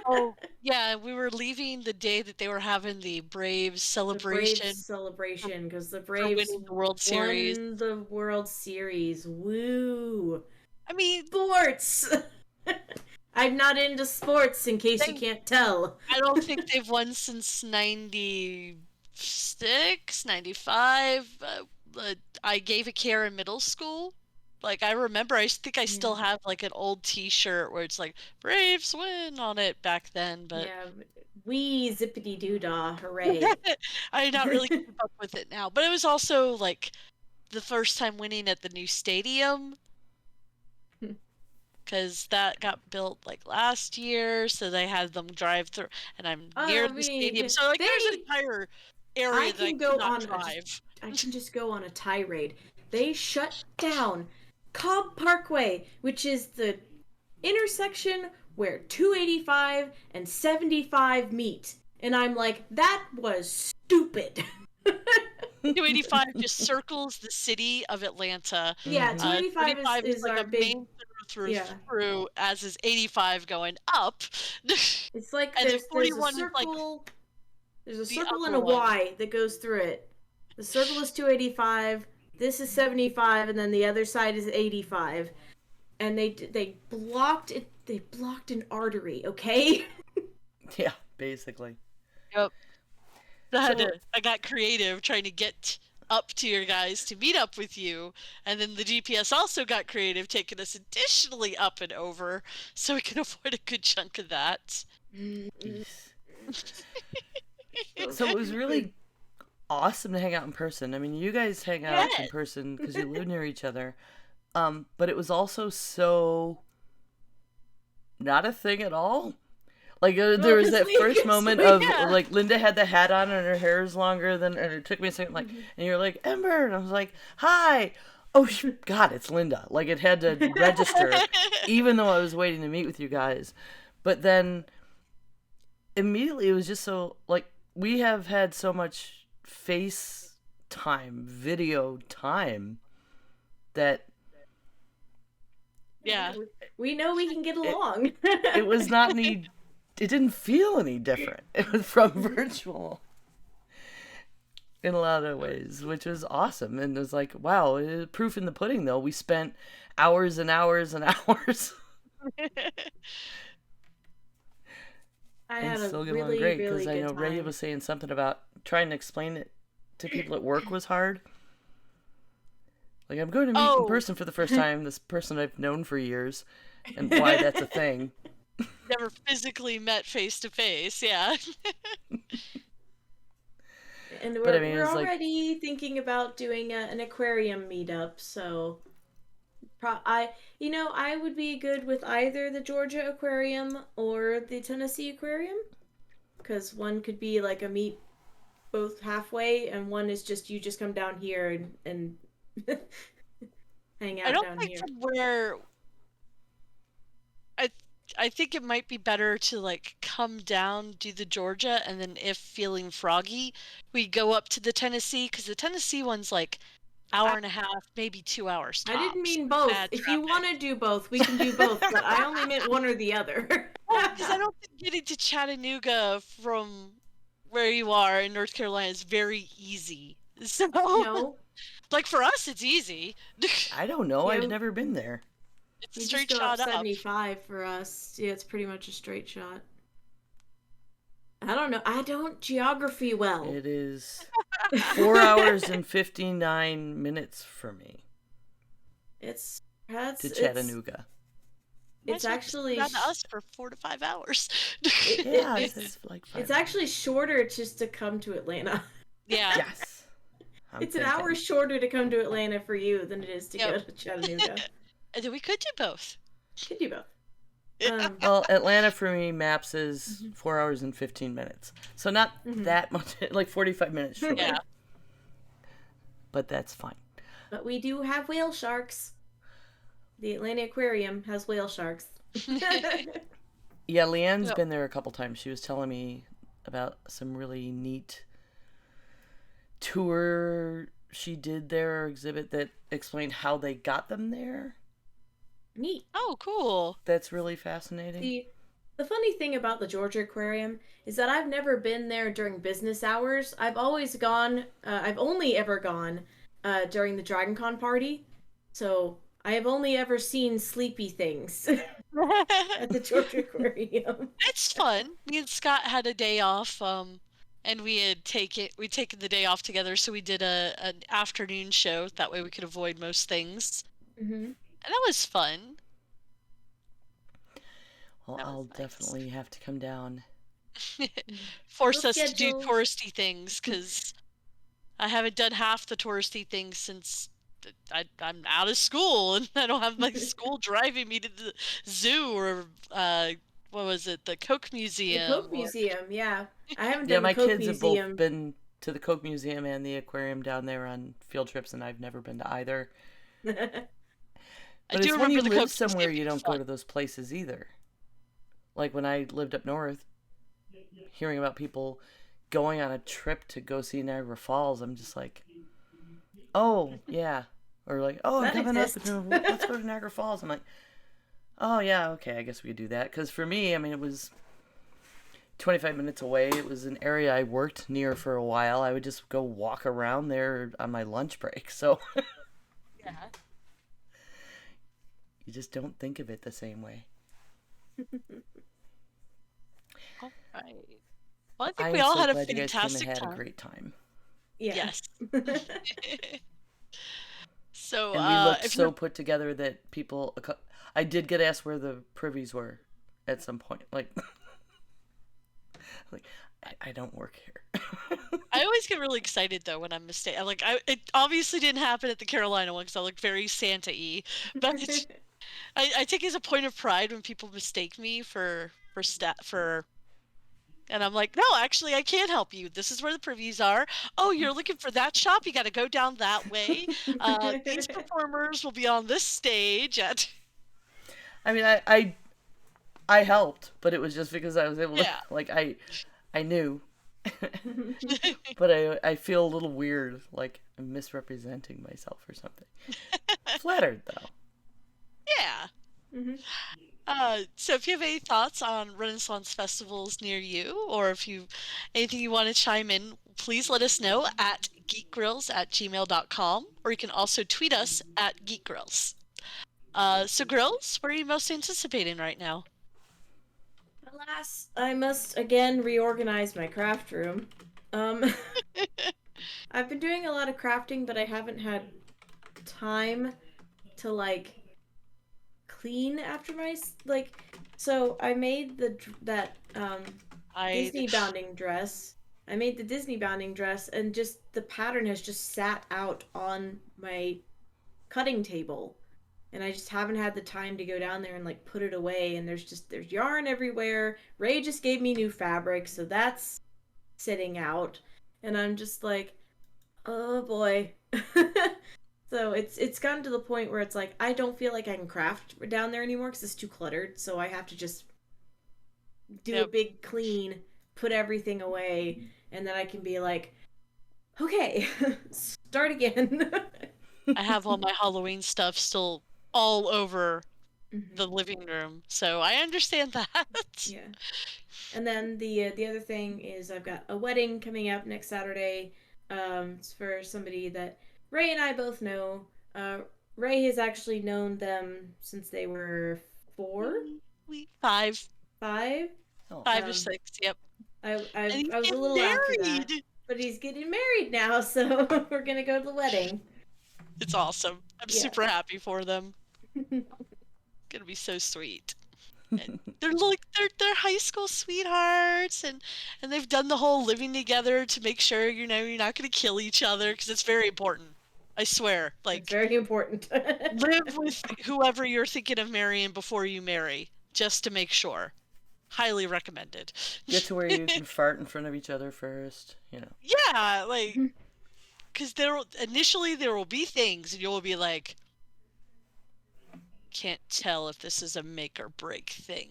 Oh, yeah, we were leaving the day that they were having the Braves The Braves celebration celebration, because the for Braves winning the World Series. won the World Series. Woo! I mean, Sports! I'm not into sports, in case you they, can't tell. I don't think they've won since 96, 95. I gave a care in middle school. Like, I remember, I think I still Yeah. have, like, an old t-shirt where it's like, Braves win on it back then, but Yeah, wee zippity doo dah, hooray. I not really keep up with it now. But it was also, like, the first time winning at the new stadium, because that got built like last year, so they had them drive through, and I'm near I the stadium, mean, so like there's an they. entire I area that I can could go not on drive. I can just go on a tirade. They shut down Cobb Parkway, which is the intersection where 285 and 75 meet. And I'm like, that was stupid. 285 just circles the city of Atlanta. Yeah, Mhm. 285 25 is is like our a big. main through, Yeah. as is 85 going up. It's like And then there's a 41 is like circle. There's a the circle and upper a one. Y that goes through it. The circle is 285. This is 75, and then the other side is 85. And they blocked it. They blocked an artery. Okay. Yeah, basically. Yep. So I got creative trying to get up to your guys to meet up with you, and then the GPS also got creative, taking us additionally up and over, so we can avoid a good chunk of that. Jeez. So it was really awesome to hang out in person. I mean, you guys hang out in Yes. person because you live near each other. But it was also so not a thing at all. Like there was that first moment of Yeah. like Linda had the hat on and her hair is longer than, and it took me a second, like, and you're like, Ember, and I was like, hi. Oh God, it's Linda. Like it had to register, even though I was waiting to meet with you guys. But then immediately it was just so like we have had so much FaceTime, video time that Yeah. we know we can get along. it was not any. It didn't feel any different. It was from virtual in a lot of ways, which was awesome. And it was like, wow, proof in the pudding. Though we spent hours and hours and hours. I And had a still get along really, great really because I know good Ray time. was saying something about trying to explain it to people at work was hard. Like I'm going to meet in person for the first time this person I've known for years, and why that's a thing. Never physically met face to face, yeah. And But I mean, we're it's like- already thinking about doing an aquarium meetup. So, I would be good with either the Georgia Aquarium or the Tennessee Aquarium, because one could be like a meet both halfway, and one is just you just come down here and hang out I don't down think here. from where I think it might be better to like come down, do the Georgia, and then if feeling froggy, we go up to the Tennessee, because the Tennessee one's like hour and a half, maybe 2 hours I tops. didn't mean both. Bad If you traffic. want to do both, we can do both. But I only meant one or the other. Well, because I don't think getting to Chattanooga from where you are in North Carolina is very easy. So, No, like for us, it's easy. I don't know. Yeah, I've never been there. It's a we straight just go up shot up. 75 for us. Yeah, it's pretty much a straight shot. I don't know. I don't geography well. It is 4 hours and 59 minutes for me It's to Chattanooga. It's Imagine actually down to us for 4 to 5 hours. Yeah, it's, it's like 5 it's actually shorter just to come to Atlanta. Yeah. Yes. It's an hour shorter to come to Atlanta for you than it is to go to Chattanooga. And then we could do both. Could do both. Well, Atlanta for me maps is 4 hours and 15 minutes. So not that much, like 45 minutes shorter. Yeah. But that's fine. But we do have whale sharks. The Atlanta Aquarium has whale sharks. Yeah, Leanne's Yep. been there a couple times. She was telling me about some really neat tour she did there, or exhibit that explained how they got them there. Neat. Oh, cool. That's really fascinating. The funny thing about the Georgia Aquarium is that I've never been there during business hours. I've always gone. I've only ever gone during the DragonCon party. So I have only ever seen sleepy things at the Georgia Aquarium. It's fun. Me and Scott had a day off, and we'd taken the day off together, so we did an afternoon show. That way we could avoid most things. Mm-hmm. And that was fun. Well, That was I'll nice. definitely have to come down. Force We'll us to do schedule- touristy things, because I haven't done half the touristy things since I'm out of school, and I don't have my school driving me to the zoo or what was it, the Coke The Museum? Coke Museum, yeah. I haven't Yeah, done my the Coke kids have Museum. both been to the Coke Museum and the aquarium down there on field trips, and I've never been to either. I But do it's when remember you the live Coke somewhere Museum you being don't go fun. to those places either. Like when I lived up north, hearing about people going on a trip to go see Niagara Falls, I'm just like, oh, yeah. Or like, oh, I'm That coming up, exists. let's go to Niagara Falls. I'm like, oh, yeah, okay, I guess we could do that. Because for me, I mean, it was 25 minutes away. It was an area I worked near for a while. I would just go walk around there on my lunch break. So Yeah. you just don't think of it the same way. All right. Well, I think I we am all so had a glad you guys came and fantastic had a time. great time. Yeah. Yes. So, And we looked if so you're put together that people. I did get asked where the privies were at some point. Like, like I don't work here. I always get really excited though when I'm mistaken. Like, it obviously didn't happen at the Carolina one because I look very Santa-y, but I take it as a point of pride when people mistake me for, and I'm like, no, actually, I can't help you. This is where the priviews are. Oh, you're looking for that shop? You got to go down that way. These performers will be on this stage at. I mean, I helped, but it was just because I was able to. Yeah. Like I knew, but I feel a little weird, like I'm misrepresenting myself or something. Flattered though. Yeah. Mhm. So if you have any thoughts on Renaissance festivals near you, or if you anything you want to chime in, please let us know at geekgrills@gmail.com, or you can also tweet us at geekgrills. So Grills, what are you most anticipating right now? Alas, I must again reorganize my craft room. I've been doing a lot of crafting, but I haven't had time to like clean after so I made that Disney bounding dress. I made the Disney bounding dress, and just the pattern has just sat out on my cutting table, and I just haven't had the time to go down there and like put it away. And there's yarn everywhere. Ray just gave me new fabric, so that's sitting out, and I'm just like, oh boy. So it's gotten to the point where it's like I don't feel like I can craft down there anymore because it's too cluttered. So I have to just do a Yep. big clean, put everything away, and then I can be like, okay, start again. I have all my Halloween stuff still all over the Mhm. living room, so I understand that. Yeah. And then the other thing is I've got a wedding coming up next Saturday. It's for somebody that Ray and I both know. Ray has actually known them since they were 4, Five 5. Oh, or Um, 6, yep. I And he's I was a getting little after that, married! but he's getting married now, so we're gonna go to the wedding. It's awesome. I'm Yeah. super happy for them. Gonna be so sweet. And they're high school sweethearts, and they've done the whole living together to make sure you're not gonna kill each other, because it's very important. I swear, It's like, very important. live with whoever you're thinking of marrying before you marry, just to make sure. Highly recommended. Get to where you can fart in front of each other first. You know. Yeah, like, because there will be things, and you'll be like, can't tell if this is a make or break thing.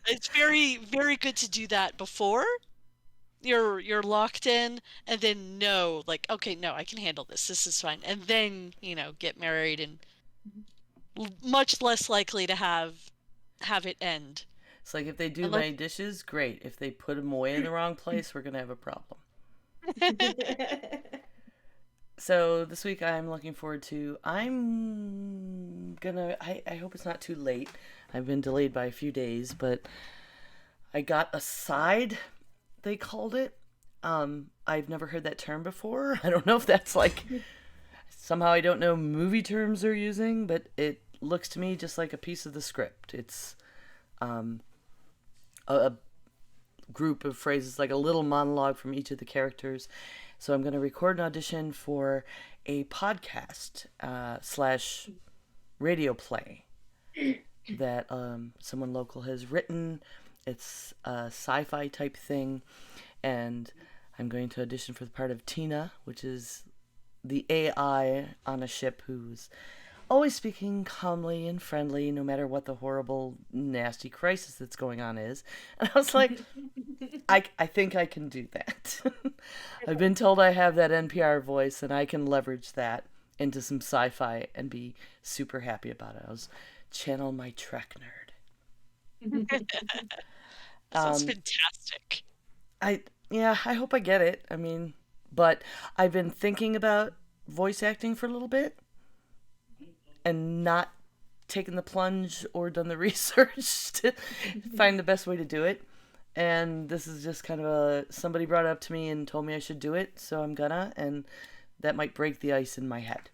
It's very, very good to do that before you're locked in, and then know, like, okay, no, I can handle this. This is fine. And then, get married and much less likely to have it end. It's like if they do Unless- my dishes, great. If they put them away in the wrong place, we're gonna have a problem. So this week I'm looking forward to. I hope it's not too late. I've been delayed by a few days, but I got a side, they called it. I've never heard that term before. I don't know if that's like somehow I don't know movie terms they're using, but it looks to me just like a piece of the script. It's a group of phrases, like a little monologue from each of the characters. So I'm going to record an audition for a podcast / radio play that someone local has written. It's a sci-fi type thing, and I'm going to audition for the part of Tina, which is the AI on a ship who's always speaking calmly and friendly no matter what the horrible, nasty crisis that's going on is. And I was like, I think I can do that. I've been told I have that NPR voice, and I can leverage that into some sci-fi and be super happy about it. I was channel my Trek nerd. That sounds fantastic. I hope I get it. I mean, but I've been thinking about voice acting for a little bit and not taken the plunge or done the research to find the best way to do it. And this is just kind of somebody brought it up to me and told me I should do it, so I'm gonna, and that might break the ice in my head.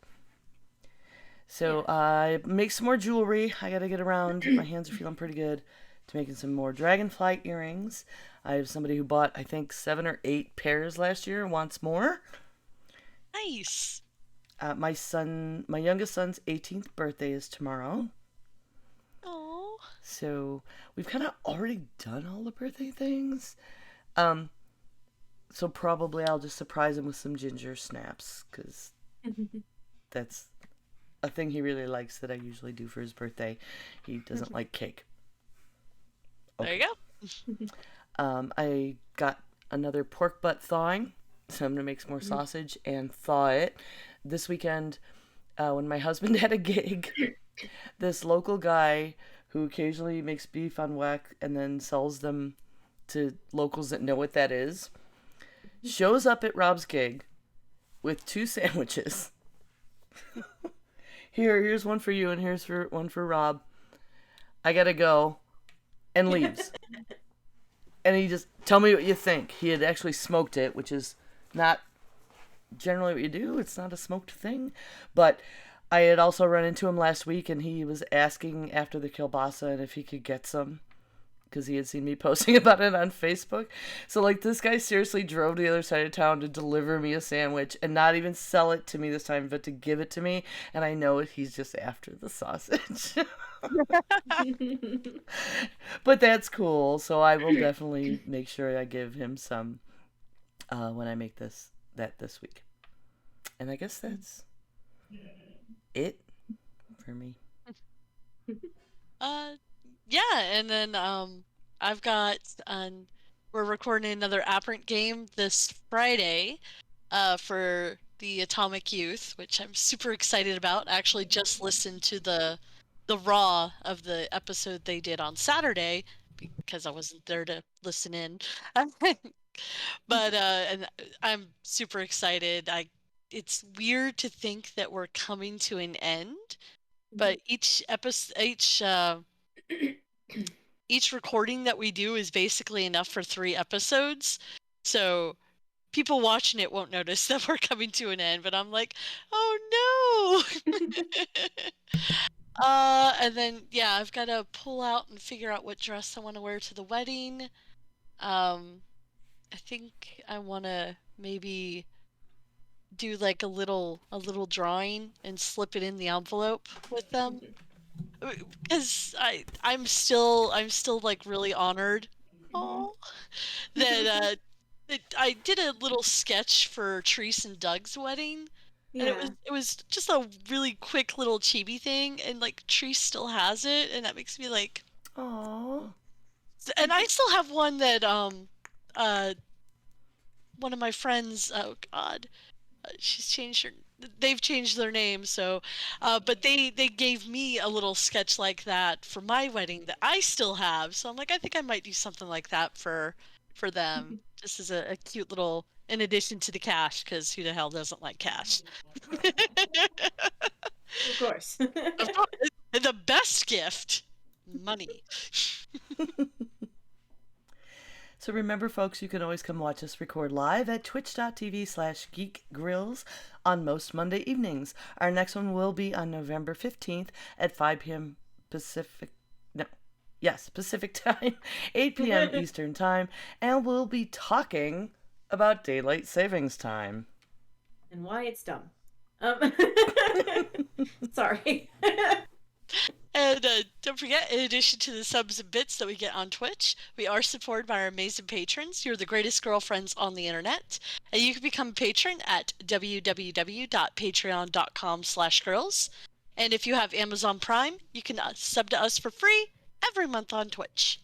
So I make some more jewelry. I gotta get around. My hands are feeling pretty good to making some more Dragonfly earrings. I have somebody who bought, I think, 7 or 8 pairs last year and wants more. Nice. My youngest son's 18th birthday is tomorrow. Oh. So we've kind of already done all the birthday things. So probably I'll just surprise him with some ginger snaps, because that's a thing he really likes that I usually do for his birthday. He doesn't like cake. Okay. There you go. I got another pork butt thawing, so I'm going to make some more sausage and thaw it. This weekend, when my husband had a gig, this local guy who occasionally makes beef on whack and then sells them to locals that know what that is, shows up at Rob's gig with 2 sandwiches. Here's one for you, and here's one for Rob. I gotta go. And leaves. And he just, tell me what you think. He had actually smoked it, which is not generally what you do. It's not a smoked thing. But I had also run into him last week, and he was asking after the kielbasa and if he could get some, because he had seen me posting about it on Facebook. So, like, this guy seriously drove to the other side of town to deliver me a sandwich and not even sell it to me this time, but to give it to me. And I know he's just after the sausage. But that's cool. So I will definitely make sure I give him some when I make this week. And I guess that's it for me. Yeah, and then I've got we're recording another Apparent game this Friday for the Atomic Youth, which I'm super excited about. I actually just listened to the raw of the episode they did on Saturday because I wasn't there to listen in. But and I'm super excited. It's weird to think that we're coming to an end, but each episode, each recording that we do is basically enough for 3 episodes. So people watching it won't notice that we're coming to an end, but I'm like, oh no. And then I've got to pull out and figure out what dress I want to wear to the wedding. I think I want to maybe do like a little drawing and slip it in the envelope with them, because I'm still like really honored. Oh, that I did a little sketch for Therese and Doug's wedding, And Yeah. it was just a really quick little chibi thing, and like Tree still has it, and that makes me like, Aww. and I still have one that uh one of my friends, oh god, she's changed her, they've changed their name, so but they gave me a little sketch like that for my wedding that I still have, so I'm like, I think I might do something like that for them, just as a cute little, in addition to the cash, because who the hell doesn't like cash? Of course. Of course, the best gift, money. So remember, folks, you can always come watch us record live at twitch.tv/geekgrills on most Monday evenings. Our next one will be on November 15th at 5 p.m. Pacific. No. Yes, Pacific time, 8 p.m. Eastern time, and we'll be talking about daylight savings time. And why it's dumb. Sorry. And don't forget, in addition to the subs and bits that we get on Twitch, we are supported by our amazing patrons. You're the greatest girlfriends on the internet. And you can become a patron at www.patreon.com/girls. And if you have Amazon Prime, you can sub to us for free every month on Twitch.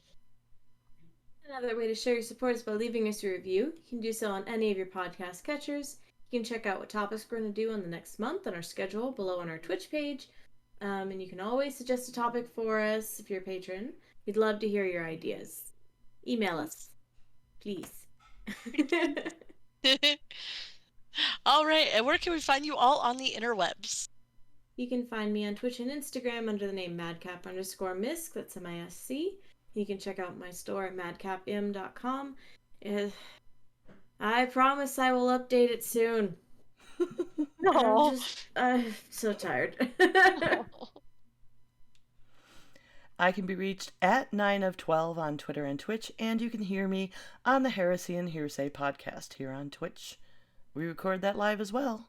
Another way to show your support is by leaving us a review. You can do so on any of your podcast catchers. You can check out what topics we're going to do in the next month on our schedule below on our Twitch page. And you can always suggest a topic for us if you're a patron. We'd love to hear your ideas. Email us, please. All right, and where can we find you all on the interwebs? You can find me on Twitch and Instagram under the name madcap_misc, that's MISC. You can check out my store at madcapm.com. I promise I will update it soon. I'm so tired. I can be reached at 9 of 12 on Twitter and Twitch, and you can hear me on the Heresy and Hearsay podcast here on Twitch. We record that live as well.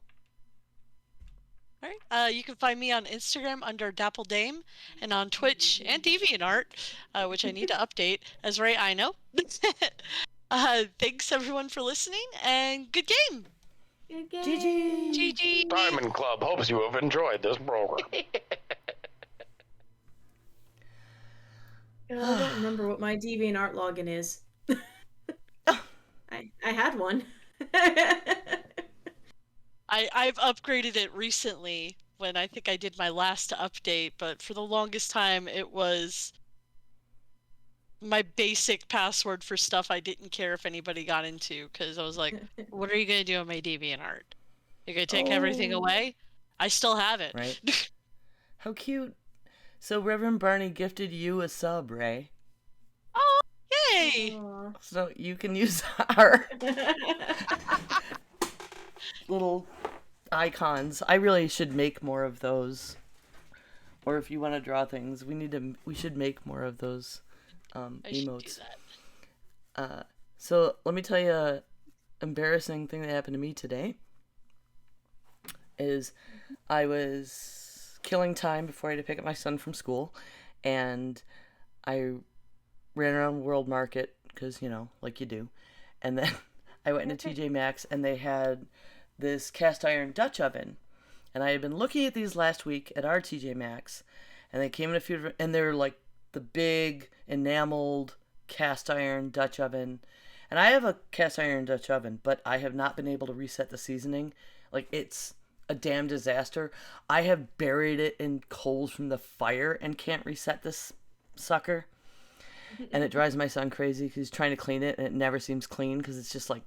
All right. You can find me on Instagram under Dapple Dame, and on Twitch and DeviantArt, which I need to update, as Ray I know. Thanks everyone for listening, and good game. Good game. GG. GG. Diamond Club hopes you have enjoyed this program. I don't remember what my DeviantArt login is. I had one. I've upgraded it recently when I think I did my last update, but for the longest time it was my basic password for stuff I didn't care if anybody got into, because I was like, what are you going to do on my DeviantArt? You're going to take everything away? I still have it. Right. How cute. So Reverend Barney gifted you a sub, Ray. Oh, yay! Aww. So you can use our little icons. I really should make more of those. Or if you want to draw things, we should make more of those I should do emotes. that. So let me tell you a embarrassing thing that happened to me today. Is I was killing time before I had to pick up my son from school, and I ran around World Market because, like you do, and then I went into TJ Maxx and they had this cast iron Dutch oven, and I had been looking at these last week at our TJ Maxx, and they came in a few, and they're like the big enameled cast iron Dutch oven, and I have a cast iron Dutch oven, but I have not been able to reset the seasoning. Like, it's a damn disaster. I have buried it in coals from the fire and can't reset this sucker. And it drives my son crazy because he's trying to clean it and it never seems clean because it's just like,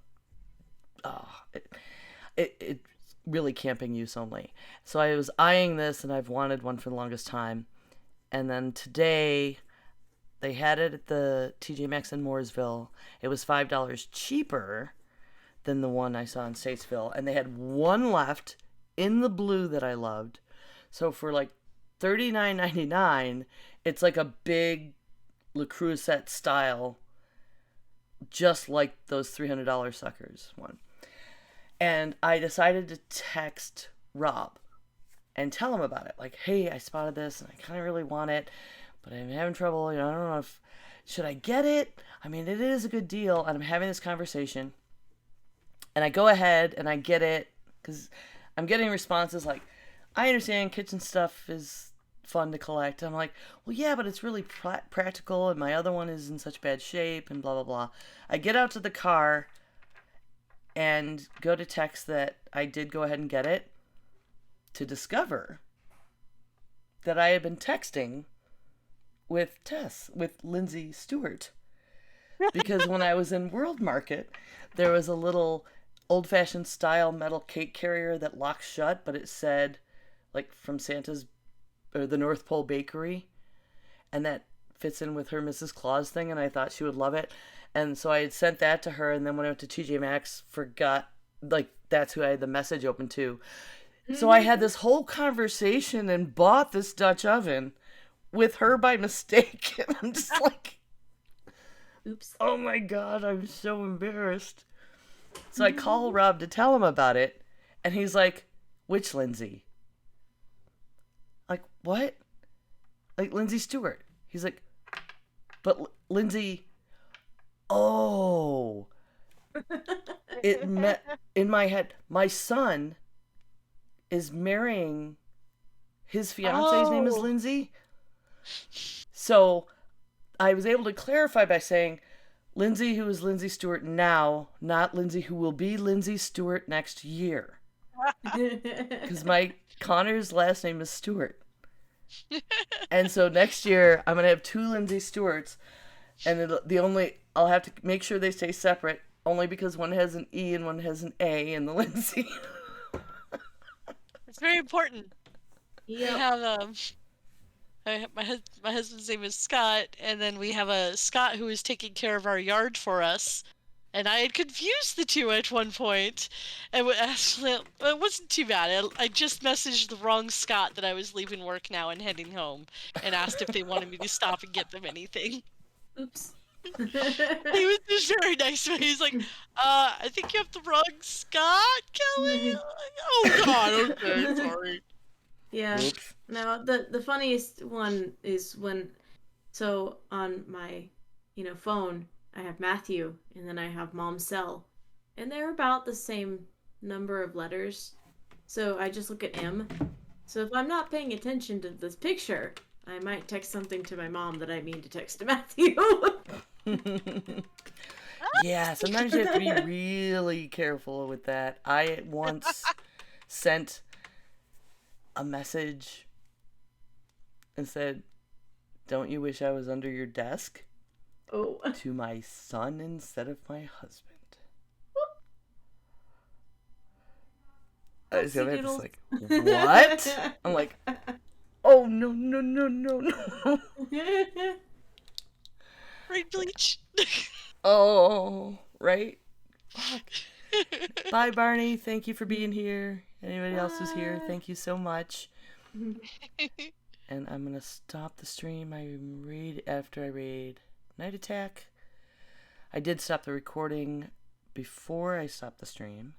it's really camping use only. So I was eyeing this and I've wanted one for the longest time. And then today they had it at the TJ Maxx in Mooresville. It was $5 cheaper than the one I saw in Statesville. And they had one left in the blue that I loved. So for like $39.99, it's like a big Le Creuset style, just like those $300 suckers one. And I decided to text Rob and tell him about it. Like, hey, I spotted this and I kind of really want it, but I'm having trouble. I don't know if, should I get it? I mean, it is a good deal. And I'm having this conversation. And I go ahead and I get it because I'm getting responses like, I understand kitchen stuff is fun to collect. I'm like, well, yeah, but it's really practical, and my other one is in such bad shape, and blah, blah, blah. I get out to the car and go to text that I did go ahead and get it, to discover that I had been texting with Lindsay Stewart. Because when I was in World Market, there was a little old-fashioned style metal cake carrier that locks shut, but it said, like, from Santa's, or the North Pole Bakery, and that fits in with her Mrs. Claus thing, and I thought she would love it. And so I had sent that to her, and then when I went to TJ Maxx, forgot, like, that's who I had the message open to. So I had this whole conversation and bought this Dutch oven with her by mistake. And I'm just like, Oops. oh my God, I'm so embarrassed. So I call Rob to tell him about it. And he's like, which Lindsay? Like, what? Like, Lindsay Stewart. He's like, but Lindsay, oh. It met in my head. My son is marrying his fiance's name is Lindsay. So I was able to clarify by saying Lindsay, who is Lindsay Stewart now, not Lindsay, who will be Lindsay Stewart next year. Because my Connor's last name is Stewart. And so next year I'm going to have 2 Lindsay Stewarts. And I'll have to make sure they stay separate, only because one has an E and one has an A in the Lindsay. It's very important. Yep. We have my husband's name is Scott, and then we have a Scott who is taking care of our yard for us. And I had confused the two at one point, and actually, it wasn't too bad. I just messaged the wrong Scott that I was leaving work now and heading home, and asked if they wanted me to stop and get them anything. Oops. He was just very nice to me. He's like, I think you have the wrong Scott, Kelly. Oh God, okay, sorry. Yeah. Oops. Now the funniest one is when, so on my, phone, I have Matthew and then I have Mom's cell, and they're about the same number of letters. So I just look at M. So if I'm not paying attention to this picture, I might text something to my mom that I mean to text to Matthew. Yeah, sometimes you have to be really careful with that. I once sent a message and said, "Don't you wish I was under your desk?" Oh. to my son instead of my husband. So I'm just like, what? I'm like, oh no, no, no, no, no. Right, bleach. Oh, right? Fuck. Bye, Barney. Thank you for being here. Anybody else who's here, thank you so much. And I'm going to stop the stream. After I raid Night Attack. I did stop the recording before I stopped the stream.